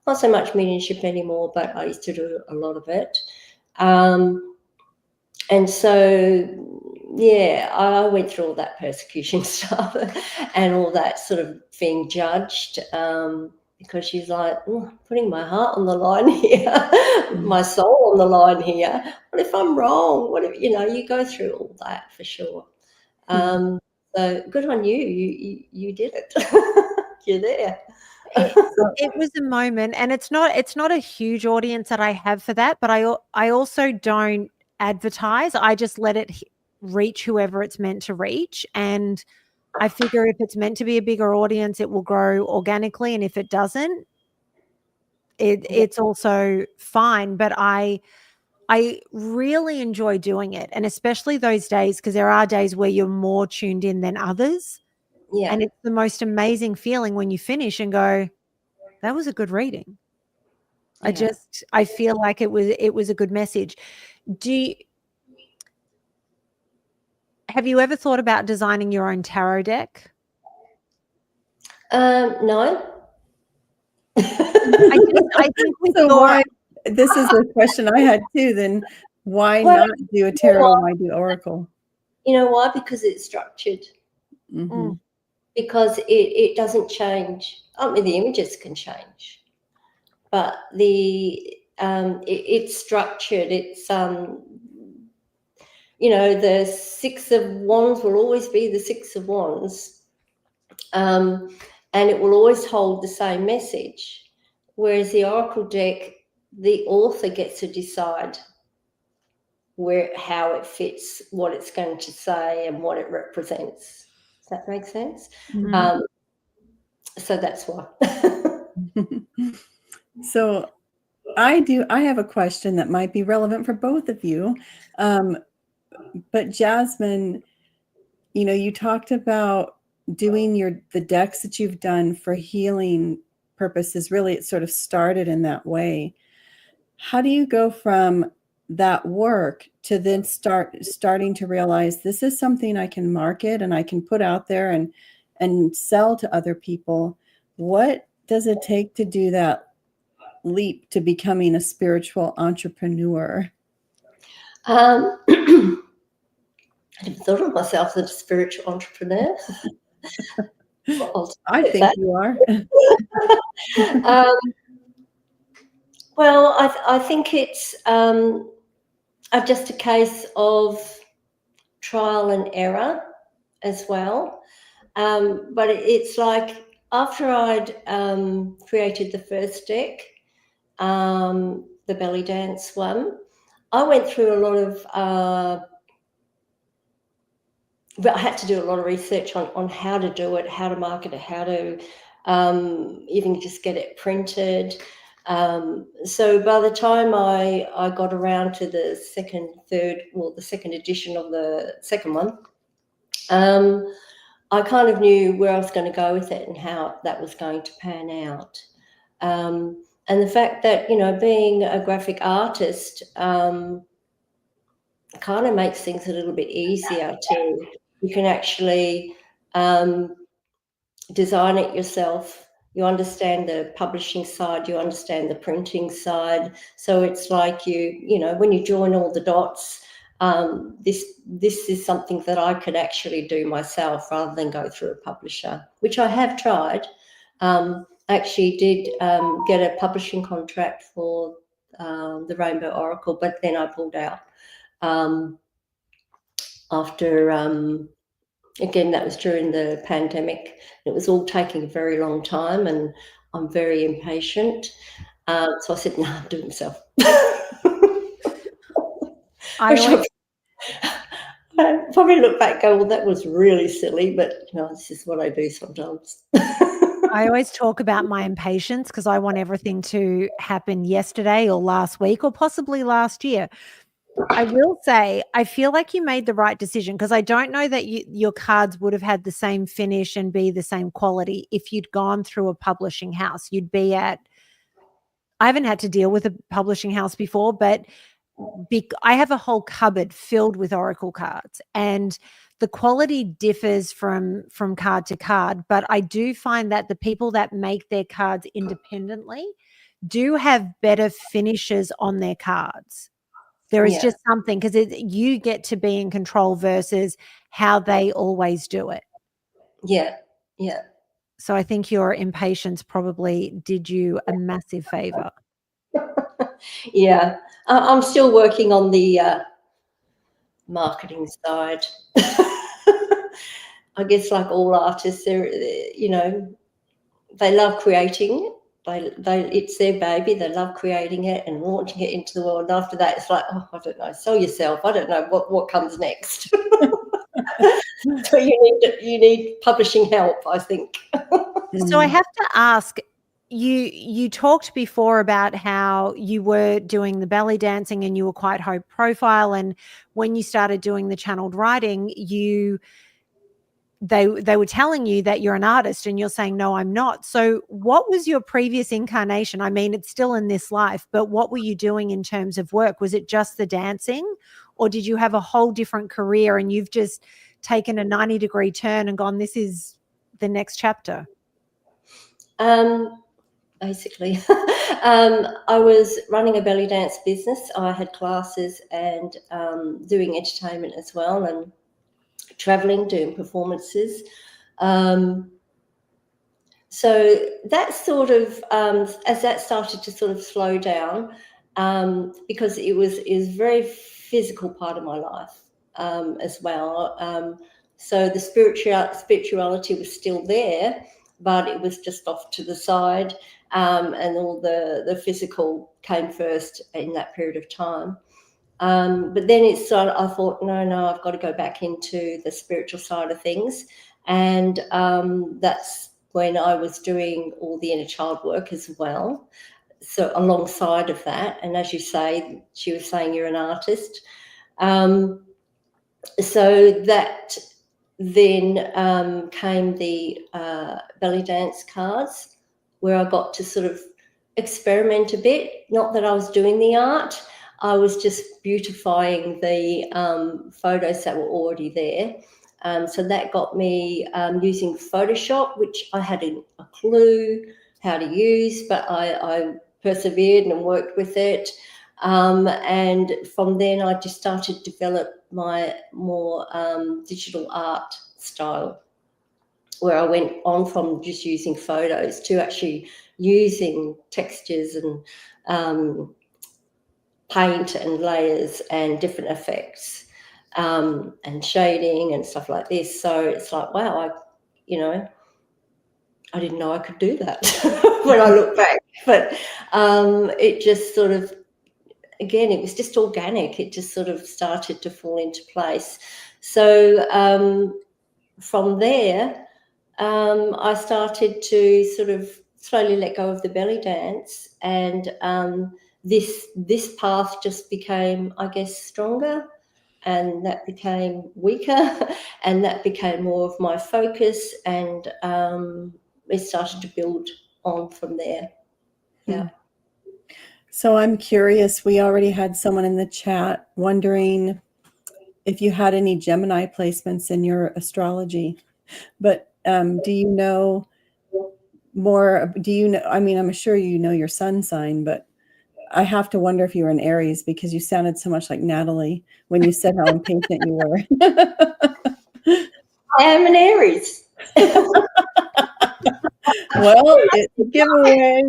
Not so much mediumship anymore, but I used to do a lot of it. And so, yeah, I went through all that persecution stuff and all that sort of being judged, because she's like, putting my heart on the line here, my soul on the line here. What if I'm wrong? What if, you go through all that for sure. So good on you. You did it. You're there. It was a moment, and it's not a huge audience that I have for that, but I also don't advertise. I just let it reach whoever it's meant to reach. And I figure if it's meant to be a bigger audience, it will grow organically. And if it doesn't, it's also fine. But I really enjoy doing it. And especially those days, because there are days where you're more tuned in than others. Yeah. And it's the most amazing feeling when you finish and go, that was a good reading. Yeah. I feel like it was a good message. Have you ever thought about designing your own tarot deck? No. I think with why, this is the question I had too, then why not do a tarot? Why do oracle? You know why? Because it's structured. Mm-hmm. Because it doesn't change. I mean, the images can change, but it's structured. It's the Six of Wands will always be the Six of Wands, and it will always hold the same message. Whereas the Oracle deck, the author gets to decide how it fits, what it's going to say, and what it represents. Does that make sense? Mm-hmm. So that's why. So I have a question that might be relevant for both of you. But Jasmine, you talked about doing the decks that you've done for healing purposes. Really, it sort of started in that way. How do you go from that work to then starting to realize this is something I can market and I can put out there and sell to other people? What does it take to do that leap to becoming a spiritual entrepreneur? I never thought of myself as a spiritual entrepreneur. I think you are. Well, I think it's just a case of trial and error as well. But it's like after I'd created the first deck, the belly dance one, I went through a lot of but I had to do a lot of research on how to do it, how to market it, how to even just get it printed. So by the time I got around to the second edition of the second one, I kind of knew where I was going to go with it and how that was going to pan out. And the fact that, being a graphic artist kind of makes things a little bit easier too. You can actually design it yourself. You understand the publishing side, you understand the printing side. So it's like when you join all the dots, this is something that I could actually do myself rather than go through a publisher, which I have tried. Actually did get a publishing contract for the Rainbow Oracle, but then I pulled out after again, that was during the pandemic. It was all taking a very long time, and I'm very impatient. So I said, no, I'm doing it myself. I probably look back and go, well, that was really silly, but this is what I do sometimes. I always talk about my impatience because I want everything to happen yesterday or last week or possibly last year. I will say, I feel like you made the right decision because I don't know that your cards would have had the same finish and be the same quality if you'd gone through a publishing house. You'd be I haven't had to deal with a publishing house before, but I have a whole cupboard filled with oracle cards, and the quality differs from card to card. But I do find that the people that make their cards independently do have better finishes on their cards. There is just something because you get to be in control versus how they always do it. Yeah, yeah. So I think your impatience probably did you a massive favor. Yeah, I'm still working on the marketing side. I guess like all artists, they love creating. It's their baby. They love creating it and launching it into the world. And after that, it's like, oh, I don't know, sell yourself. I don't know what comes next. So you need publishing help, I think. So I have to ask, you talked before about how you were doing the belly dancing and you were quite high profile, and when you started doing the channeled writing, they were telling you that you're an artist and you're saying, no, I'm not. So what was your previous incarnation? I mean, it's still in this life, but what were you doing in terms of work? Was it just the dancing, or did you have a whole different career and you've just taken a 90-degree turn and gone, this is the next chapter? Basically, I was running a belly dance business. I had classes and doing entertainment as well, and traveling, doing performances. So that sort of, as that started to sort of slow down, because it was a very physical part of my life as well. So the spirituality was still there, but it was just off to the side, and all the physical came first in that period of time. But then I thought, no, I've got to go back into the spiritual side of things. And that's when I was doing all the inner child work as well. So alongside of that, and as you say, she was saying you're an artist. So that then came the belly dance cards, where I got to sort of experiment a bit. Not that I was doing the art, I was just beautifying the photos that were already there. So that got me using Photoshop, which I hadn't a clue how to use, but I persevered and worked with it. And from then I just started to develop my more digital art style, where I went on from just using photos to actually using textures and paint and layers and different effects and shading and stuff like this. So it's like, wow, I didn't know I could do that when I look back. But it just sort of again, it was just organic. It just sort of started to fall into place. So from there, I started to sort of slowly let go of the belly dance, and this path just became, I guess, stronger, and that became weaker, and that became more of my focus, and it started to build on from there. Yeah. So I'm curious, we already had someone in the chat wondering if you had any Gemini placements in your astrology, but do you know more? Do you know, I mean, I'm sure you know your sun sign, but I have to wonder if you were an Aries, because you sounded so much like Natalie when you said how impatient you were. I am an Aries. Well, it's a giveaway.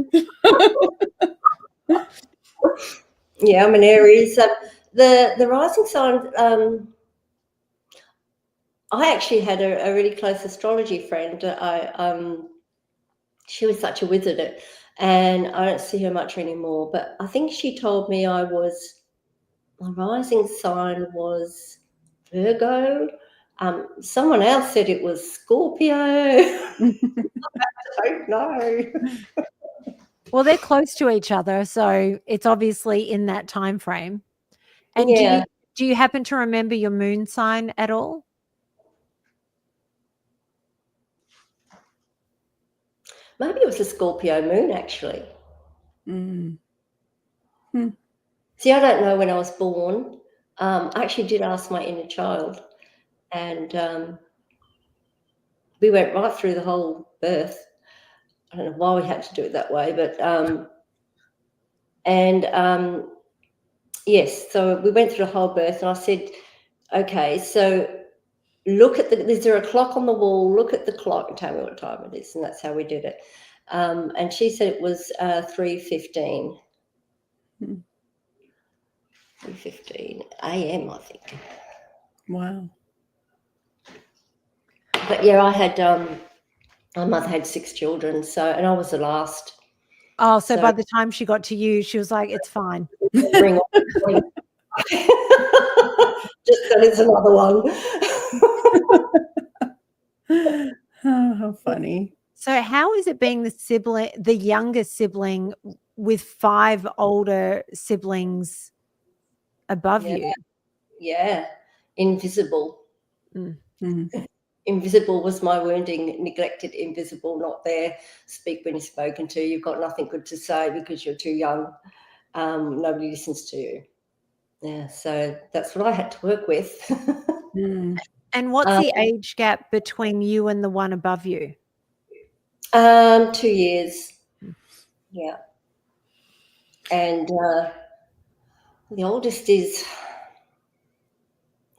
Yeah, I'm an Aries. The rising sign, I actually had a really close astrology friend. She was such a wizard at, and I don't see her much anymore, but I think she told me my rising sign was Virgo. Someone else said it was Scorpio. I don't know. Well, they're close to each other, so it's obviously in that time frame. And Yeah. do you happen to remember your moon sign at all? Maybe it was a Scorpio moon, actually. Mm. See, I don't know when I was born. I actually did ask my inner child, and we went right through the whole birth. I don't know why we had to do it that way, but yes, so we went through the whole birth, and I said, okay, so look at is there a clock on the wall? Look at the clock and tell me what time it is. And that's how we did it. And she said it was 3:15. 3:15 a.m., I think. Wow. But yeah, I had my mother had 6 children, and I was the last. Oh, so by the time she got to you, she was like, it's fine. Bring on. Just that is another one. Oh, how funny. So how is it being the youngest sibling with 5 older siblings above you? Yeah, invisible. Mm-hmm. Invisible was my wounding, neglected, invisible, not there. Speak when you're spoken to. You've got nothing good to say because you're too young. Nobody listens to you. Yeah, so that's what I had to work with. And what's the age gap between you and the one above you? 2 years. Yeah. And the oldest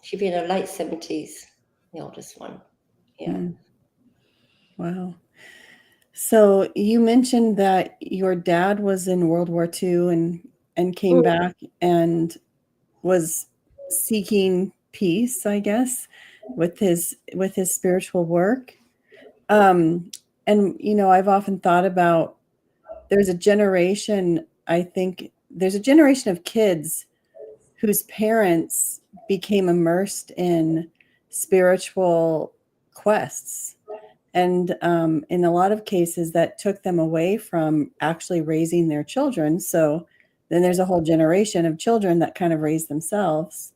she'd be in her late 70s, the oldest one. Yeah. Wow. So you mentioned that your dad was in World War II and came back and was seeking peace, I guess, with his spiritual work. And I've often thought about, there's a generation of kids whose parents became immersed in spiritual quests. And in a lot of cases, that took them away from actually raising their children. So then there's a whole generation of children that kind of raise themselves.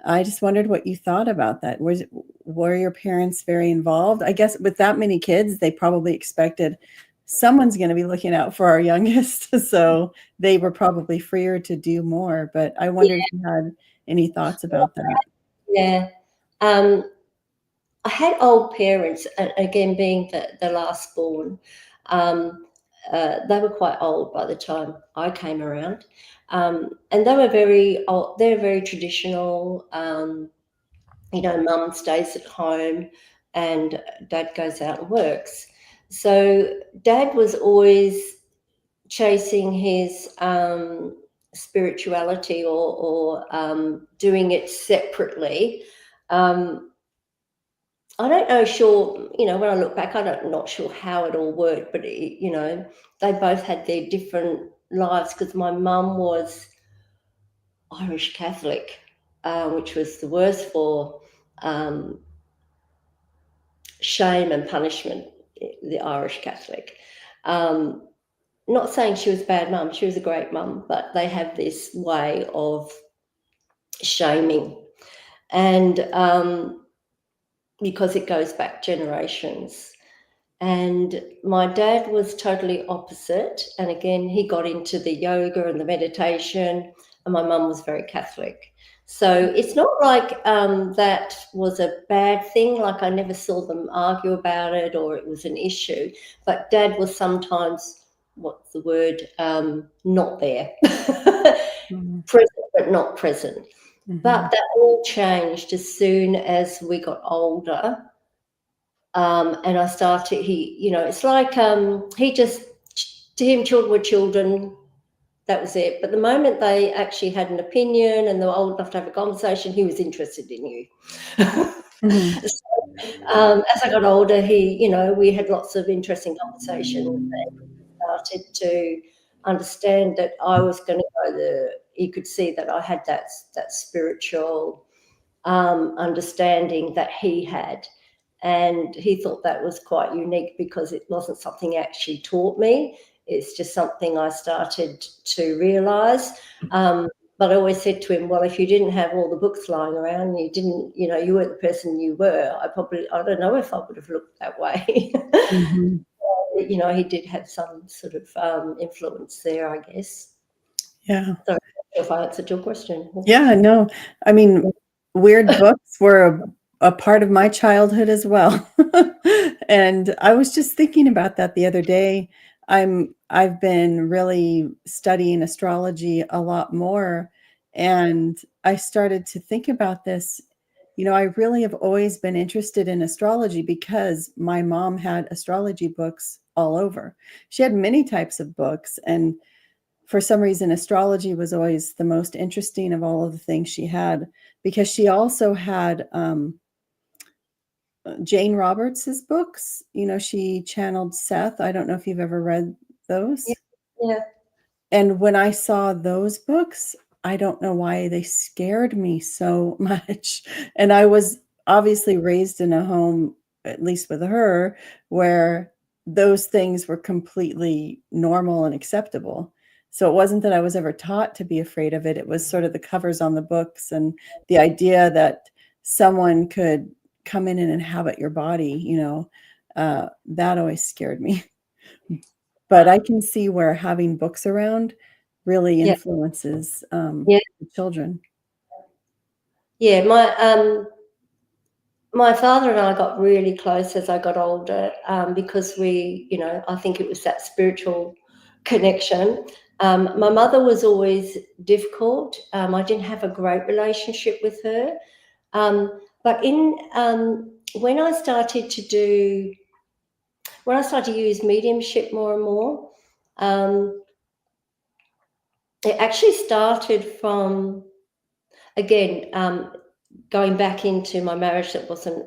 I just wondered what you thought about that. Were your parents very involved? I guess with that many kids, they probably expected someone's going to be looking out for our youngest. So they were probably freer to do more. But I wondered if you had any thoughts about that. Yeah. I had old parents, again, being the last born. They were quite old by the time I came around. And they were very old. They're very traditional. Mum stays at home and dad goes out and works. So dad was always chasing his spirituality or doing it separately. I don't know, sure, when I look back, I'm not sure how it all worked, but, they both had their different lives, because my mum was Irish Catholic, which was the worst for shame and punishment, the Irish Catholic. Not saying she was a bad mum, she was a great mum, but they have this way of shaming. And because it goes back generations. And my dad was totally opposite. And again, he got into the yoga and the meditation, and my mum was very Catholic. So it's not like that was a bad thing. Like, I never saw them argue about it or it was an issue. But Dad was sometimes, what's the word, not there. Present, but not present. But that all changed as soon as we got older. And I started, it's like he just, to him, children were children. That was it. But the moment they actually had an opinion and they were old enough to have a conversation, he was interested in you. So, as I got older, we had lots of interesting conversations, and started to understand that I was going to go he could see that I had that spiritual understanding that he had. And he thought that was quite unique because it wasn't something he actually taught me. It's just something I started to realise. But I always said to him, well, if you didn't have all the books lying around, you didn't, you weren't the person you were, I don't know if I would have looked that way. He did have some sort of influence there, I guess. Yeah. So if I answered your question. Yeah, no. I mean, weird books were a part of my childhood as well. And I was just thinking about that the other day. I've been really studying astrology a lot more, and I started to think about this. I really have always been interested in astrology because my mom had astrology books all over. She had many types of books, and for some reason, astrology was always the most interesting of all of the things she had, because she also had Jane Roberts's books. She channeled Seth. I don't know if you've ever read those. Yeah. And when I saw those books, I don't know why they scared me so much. And I was obviously raised in a home, at least with her, where those things were completely normal and acceptable. So it wasn't that I was ever taught to be afraid of it. It was sort of the covers on the books and the idea that someone could come in and inhabit your body, that always scared me. But I can see where having books around really influences the children. Yeah, my father and I got really close as I got older because I think it was that spiritual connection. My mother was always difficult. I didn't have a great relationship with her. But when I started to use mediumship more and more, it actually started from, again, going back into my marriage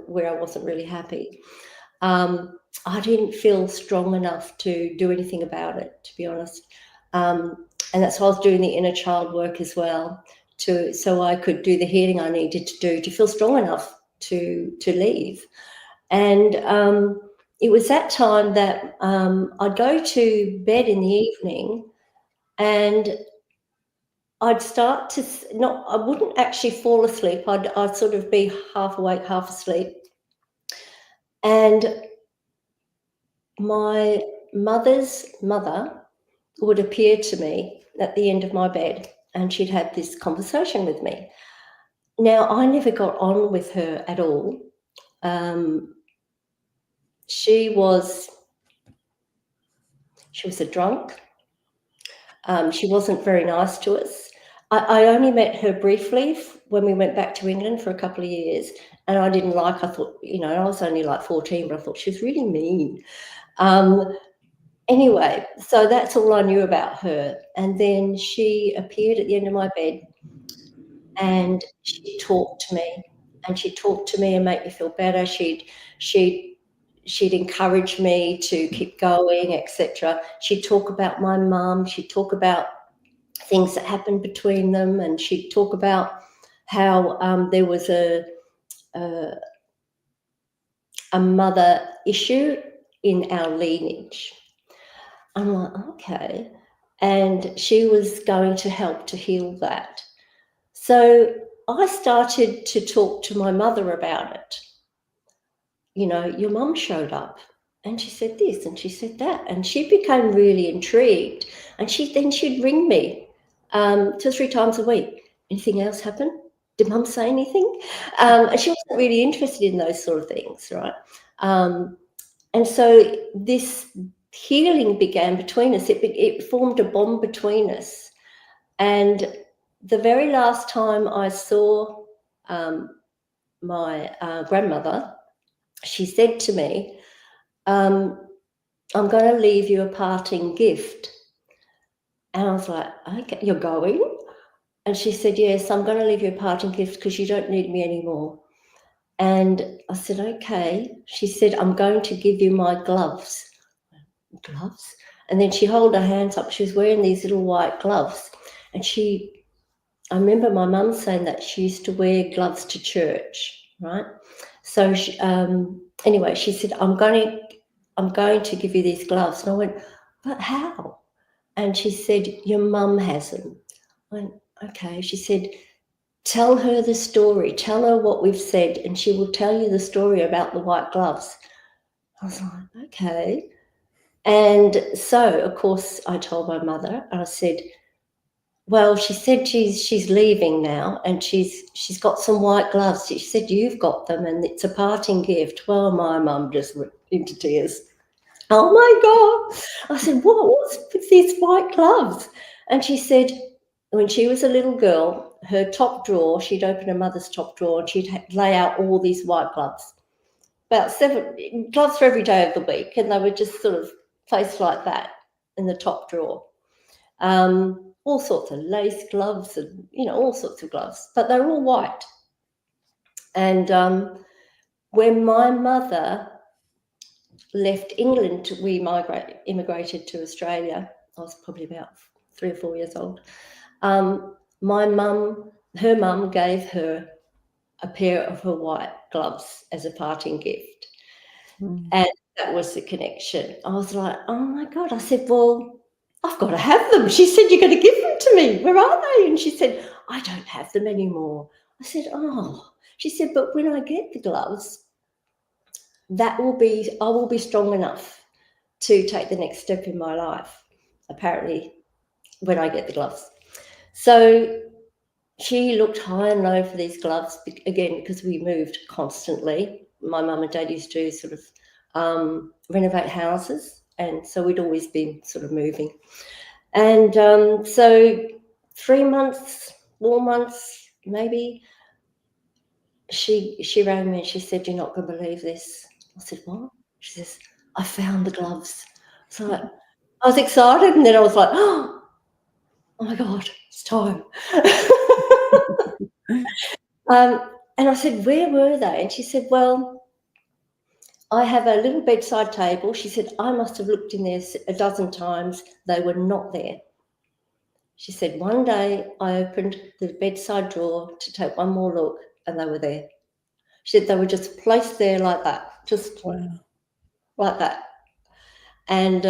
where I wasn't really happy. I didn't feel strong enough to do anything about it, to be honest. And that's why I was doing the inner child work as well, so I could do the healing I needed to do to feel strong enough to leave. And it was that time that I'd go to bed in the evening, and I'd start to I wouldn't actually fall asleep. I'd sort of be half awake, half asleep. And my mother's mother would appear to me at the end of my bed, and she'd had this conversation with me. Now, I never got on with her at all. She was a drunk. She wasn't very nice to us. I only met her briefly when we went back to England for a couple of years, and I didn't like, I thought, I was only like 14, but I thought she was really mean. Anyway, so that's all I knew about her. And then she appeared at the end of my bed, and she talked to me, and make me feel better. She'd encourage me to keep going, etc. She'd talk about my mum. She'd talk about things that happened between them, and she'd talk about how there was a mother issue in our lineage. I'm like, okay. And she was going to help to heal that. So I started to talk to my mother about it. You know, your mum showed up and she said this and she said that. And she became really intrigued. And she'd ring me 2 or 3 times a week. Anything else happen? Did mum say anything? And she wasn't really interested in those sort of things, right? And so this healing began between us. It formed a bond between us. And the very last time I saw my grandmother, she said to me, I'm going to leave you a parting gift. And I was like, okay, you're going? And she said, yes, I'm going to leave you a parting gift because you don't need me anymore. And I said, okay. She said, I'm going to give you my gloves. Gloves? And then she held her hands up. She was wearing these little white gloves. And I remember my mum saying that she used to wear gloves to church, right? So anyway, she said, I'm going to give you these gloves. And I went, but how? And she said, your mum has them. I went, okay. She said, tell her the story. Tell her what we've said, and she will tell you the story about the white gloves. I was like, okay. And so, of course, I told my mother, and I said, well, she said she's leaving now, and she's got some white gloves. She said, you've got them, and it's a parting gift. Well, my mum just went into tears. Oh, my God. I said, what's with these white gloves? And she said, when she was a little girl, her top drawer, she'd open her mother's top drawer, and she'd lay out all these white gloves, about 7 gloves for every day of the week, and they were just sort of placed like that in the top drawer. All sorts of lace gloves and, all sorts of gloves, but they're all white. And when my mother left England, we immigrated to Australia. I was probably about 3 or 4 years old. Her mum gave her a pair of her white gloves as a parting gift. And that was the connection. I was like, oh my God. I said, well, I've got to have them. She said, you're going to give them to me. Where are they? And she said, I don't have them anymore. I said, oh. She said, but when I get the gloves, I will be strong enough to take the next step in my life, apparently, when I get the gloves. So she looked high and low for these gloves, again, because we moved constantly. My mum and dad used to sort of renovate houses, and so we'd always been sort of moving. And so 3 months, 4 months, maybe, she rang me and she said, you're not going to believe this. I said, what? She says, I found the gloves. So I was excited, and then I was like, oh my God, it's time. And I said, where were they? And she said, well, I have a little bedside table. She said, I must have looked in there a dozen times. They were not there. She said, one day I opened the bedside drawer to take one more look, and they were there. She said they were just placed there like that, just like that. And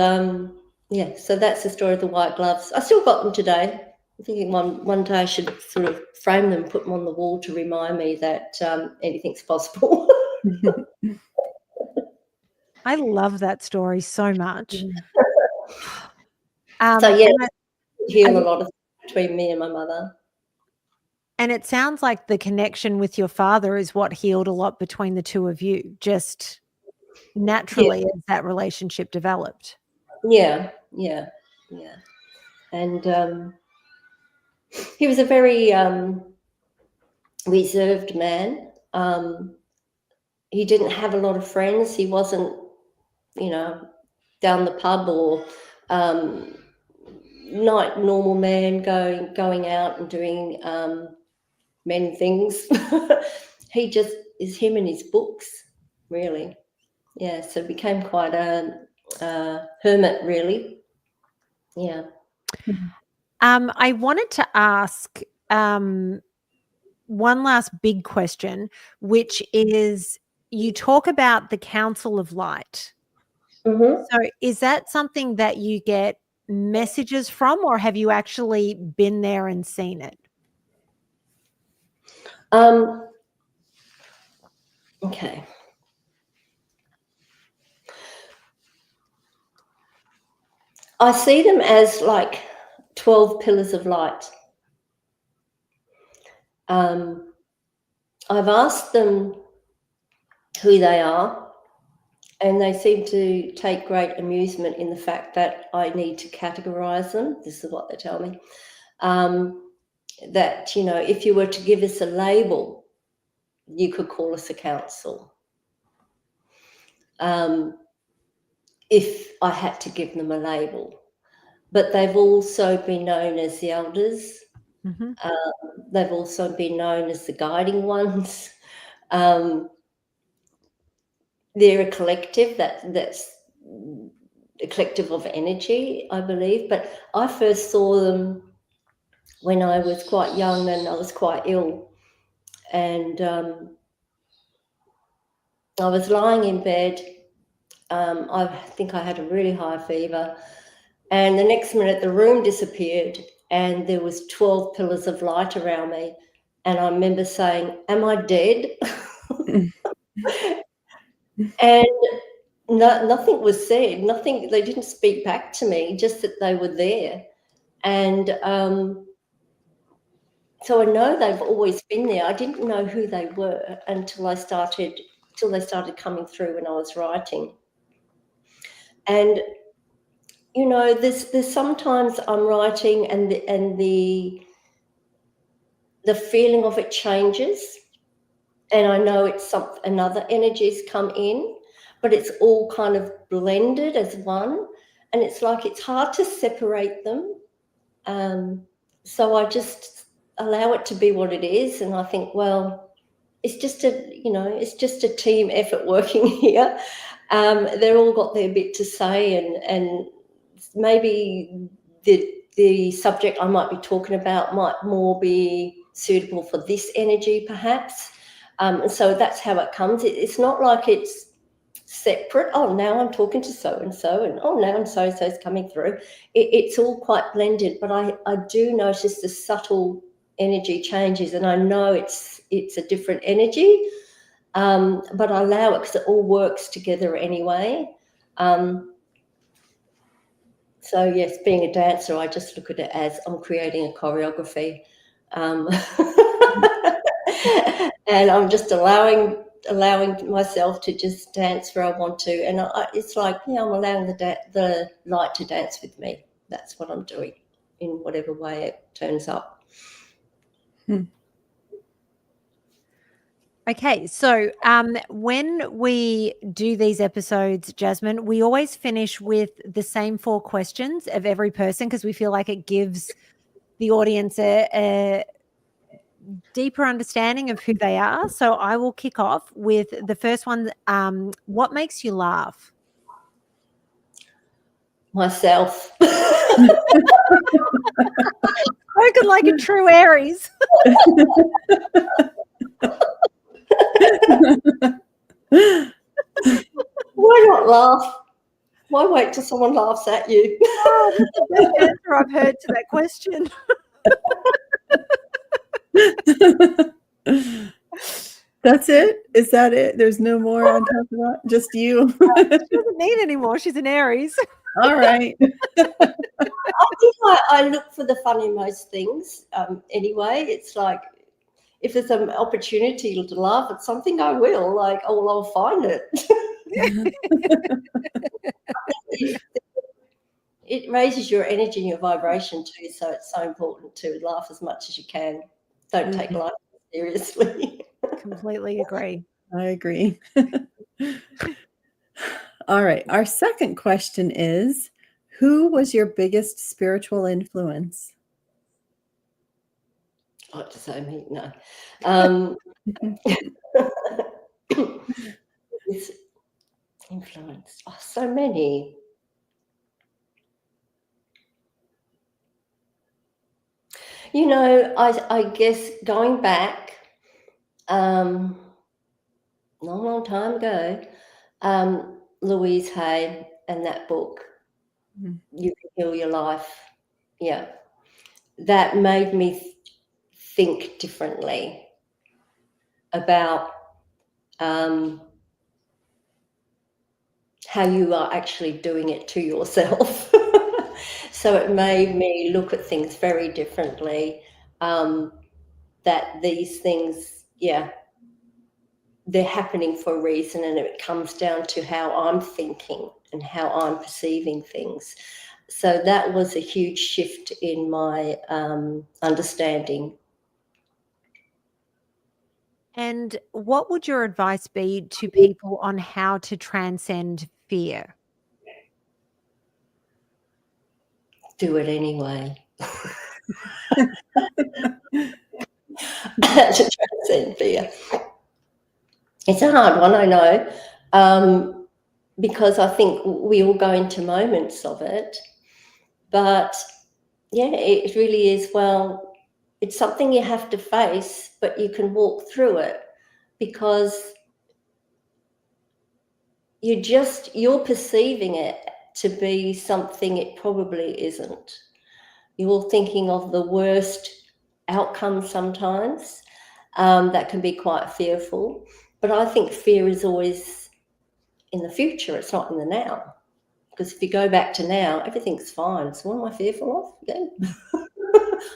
so that's the story of the white gloves. I still got them today. I'm thinking one day I should sort of frame them, put them on the wall to remind me that anything's possible. I love that story so much. So yeah, heal a lot of between me and my mother. And it sounds like the connection with your father is what healed a lot between the two of you, just naturally as that relationship developed. Yeah. And he was a very reserved man. He didn't have a lot of friends. He wasn't, down the pub or not normal man going out and doing men things. He just is him and his books, really. Yeah, so became quite a hermit, really. Yeah. I wanted to ask one last big question, which is you talk about the Council of Light. Mm-hmm. So is that something that you get messages from, or have you actually been there and seen it? Okay. I see them as like 12 pillars of light. I've asked them who they are, and they seem to take great amusement in the fact that I need to categorize them. This is what they tell me. That, you know, if you were to give us a label, you could call us a council. If I had to give them a label. But they've also been known as the elders. Mm-hmm. They've also been known as the guiding ones. They're a collective that's a collective of energy, I believe. But I first saw them when I was quite young and I was quite ill. And I was lying in bed. I think I had a really high fever. And the next minute, the room disappeared and there was 12 pillars of light around me. And I remember saying, am I dead? And nothing was said. Nothing. They didn't speak back to me, just that they were there. And so I know they've always been there. I didn't know who they were until they started coming through when I was writing. And you know, there's sometimes I'm writing and the feeling of it changes, and I know it's another energy's come in, but it's all kind of blended as one, and it's like it's hard to separate them. So I just allow it to be what it is, and I think, well, it's just a team effort working here. They're all got their bit to say, and maybe the subject I might be talking about might more be suitable for this energy, perhaps. And so that's how it comes. It's not like it's separate. Oh, now I'm talking to so and so, and oh, now so and so's coming through. It's all quite blended, but I do notice the subtle energy changes, and I know it's a different energy. But I allow it because it all works together anyway. So yes, being a dancer, I just look at it as I'm creating a choreography, and I'm just allowing myself to just dance where I want to. And it's like, I'm allowing the light to dance with me. That's what I'm doing in whatever way it turns up. Okay, so when we do these episodes, Jasmine, we always finish with the same 4 questions of every person because we feel like it gives the audience a deeper understanding of who they are. So I will kick off with the first one. What makes you laugh? Myself. Spoken like a true Aries. Why not laugh? Why wait till someone laughs at you? Oh, that's the best answer I've heard to that question. That's it? Is that it? There's no more on top of that? Just you? She doesn't need any more. She's an Aries. All right. I think I look for the fun in most things. Anyway, it's like if there's an opportunity to laugh at something, I will. Like, oh, well, I'll find it. It raises your energy and your vibration too, so it's so important to laugh as much as you can. Don't take life seriously. Completely agree. I agree. All right. Our second question is, who was your biggest spiritual influence? What does that mean? No. This influence. Oh, so many. I guess going back, long, long time ago, Louise Hay and that book, You Can Heal Your Life. Yeah. That made me think differently about how you are actually doing it to yourself. So it made me look at things very differently, that these things, they're happening for a reason, and it comes down to how I'm thinking and how I'm perceiving things. So that was a huge shift in my understanding. And what would your advice be to people on how to transcend fear? Do it anyway. To transcend fear. It's a hard one, I know, because I think we all go into moments of it. But yeah, it really is, well, it's something you have to face, but you can walk through it, because you're perceiving it to be something it probably isn't. You're thinking of the worst outcomes sometimes, that can be quite fearful. But I think fear is always in the future, it's not in the now. Because if you go back to now, everything's fine. So what am I fearful of? Yeah.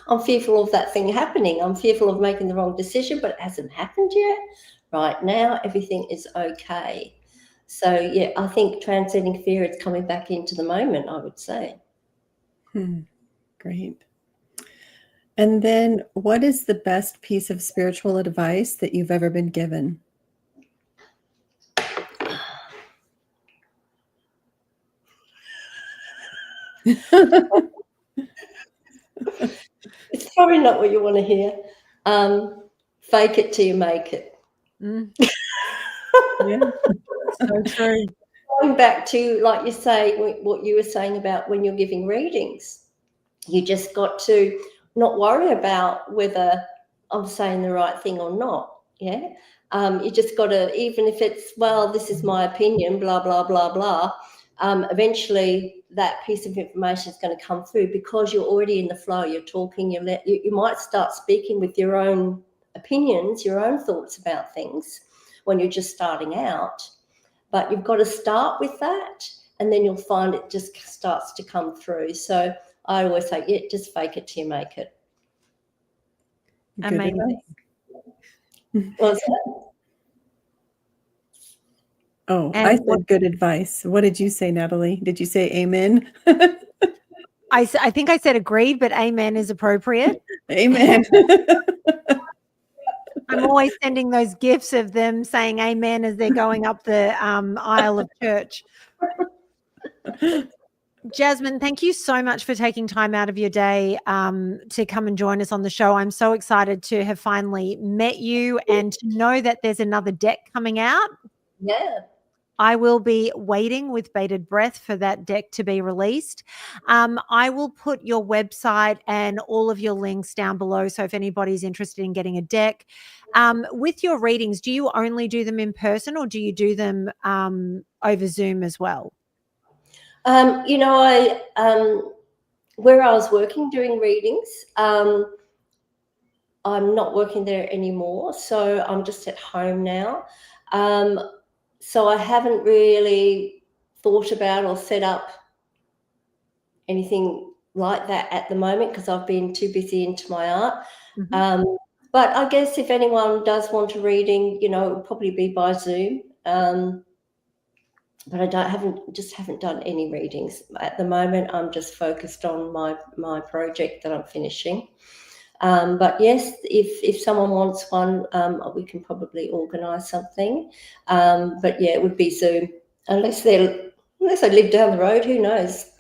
I'm fearful of that thing happening. I'm fearful of making the wrong decision, but it hasn't happened yet. Right now, everything is okay. So, yeah, I think transcending fear is coming back into the moment, I would say. Great. And then what is the best piece of spiritual advice that you've ever been given? It's probably not what you want to hear. Fake it till you make it. Yeah, so true. Going back to, like you say, what you were saying about when you're giving readings, you just got to not worry about whether I'm saying the right thing or not. Yeah. You just got to, even if it's, well, this is my opinion, blah, blah, blah, blah. Eventually that piece of information is going to come through, because you're already in the flow. You're talking, you might start speaking with your own opinions, your own thoughts about things when you're just starting out. But you've got to start with that, and then you'll find it just starts to come through. So I always say, yeah, just fake it till you make it. good Amazing. advice. What's that? Oh, And I said good advice. What did you say, Natalie? Did you say amen? I think I said agreed, but amen is appropriate. Amen. I'm always sending those gifs of them saying amen as they're going up the aisle of church. Jasmine, thank you so much for taking time out of your day to come and join us on the show. I'm so excited to have finally met you and to know that there's another deck coming out. Yeah. I will be waiting with bated breath for that deck to be released. I will put your website and all of your links down below. So if anybody's interested in getting a deck, with your readings, do you only do them in person, or do you do them over Zoom as well? Where I was working doing readings, I'm not working there anymore. So I'm just at home now. So I haven't really thought about or set up anything like that at the moment, because I've been too busy into my art. But I guess if anyone does want a reading, it'll probably be by Zoom. But I haven't done any readings at the moment. I'm just focused on my project that I'm finishing. But yes, if someone wants one, we can probably organise something. But yeah, it would be Zoom, unless they live down the road. Who knows?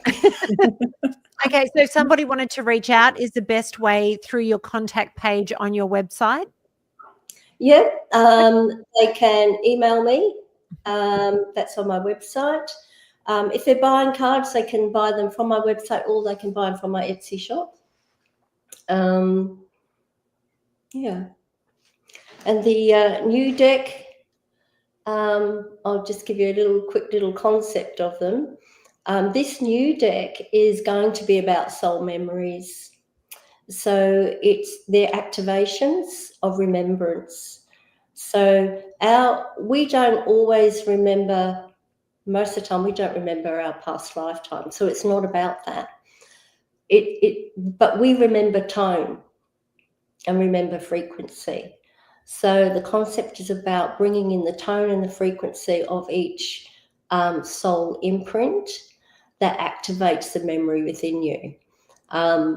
Okay, so if somebody wanted to reach out, is the best way through your contact page on your website? Yeah, they can email me. That's on my website. If they're buying cards, they can buy them from my website, or they can buy them from my Etsy shop. Yeah. And the new deck, I'll just give you a quick little concept of them. This new deck is going to be about soul memories. So it's their activations of remembrance. So we don't always remember, most of the time we don't remember our past lifetime. So it's not about that. But we remember tone and remember frequency. So the concept is about bringing in the tone and the frequency of each soul imprint that activates the memory within you.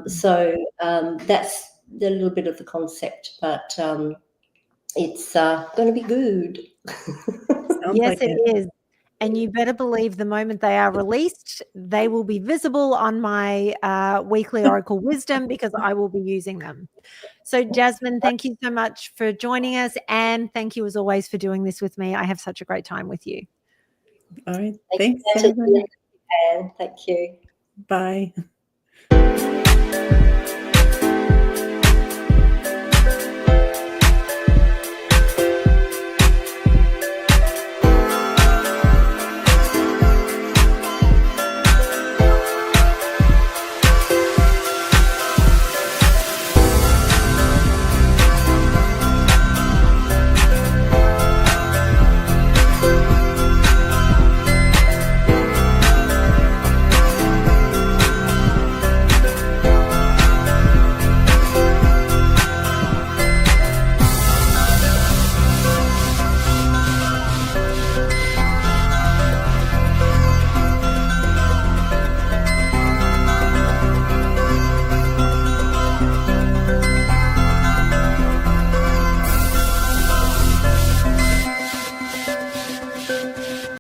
So that's a little bit of the concept, but it's going to be good. Yes, it is. And you better believe the moment they are released, they will be visible on my weekly Oracle Wisdom, because I will be using them. So, Jasmine, thank you so much for joining us. And thank you, as always, for doing this with me. I have such a great time with you. All right. Thanks, everybody. Thank you. Bye.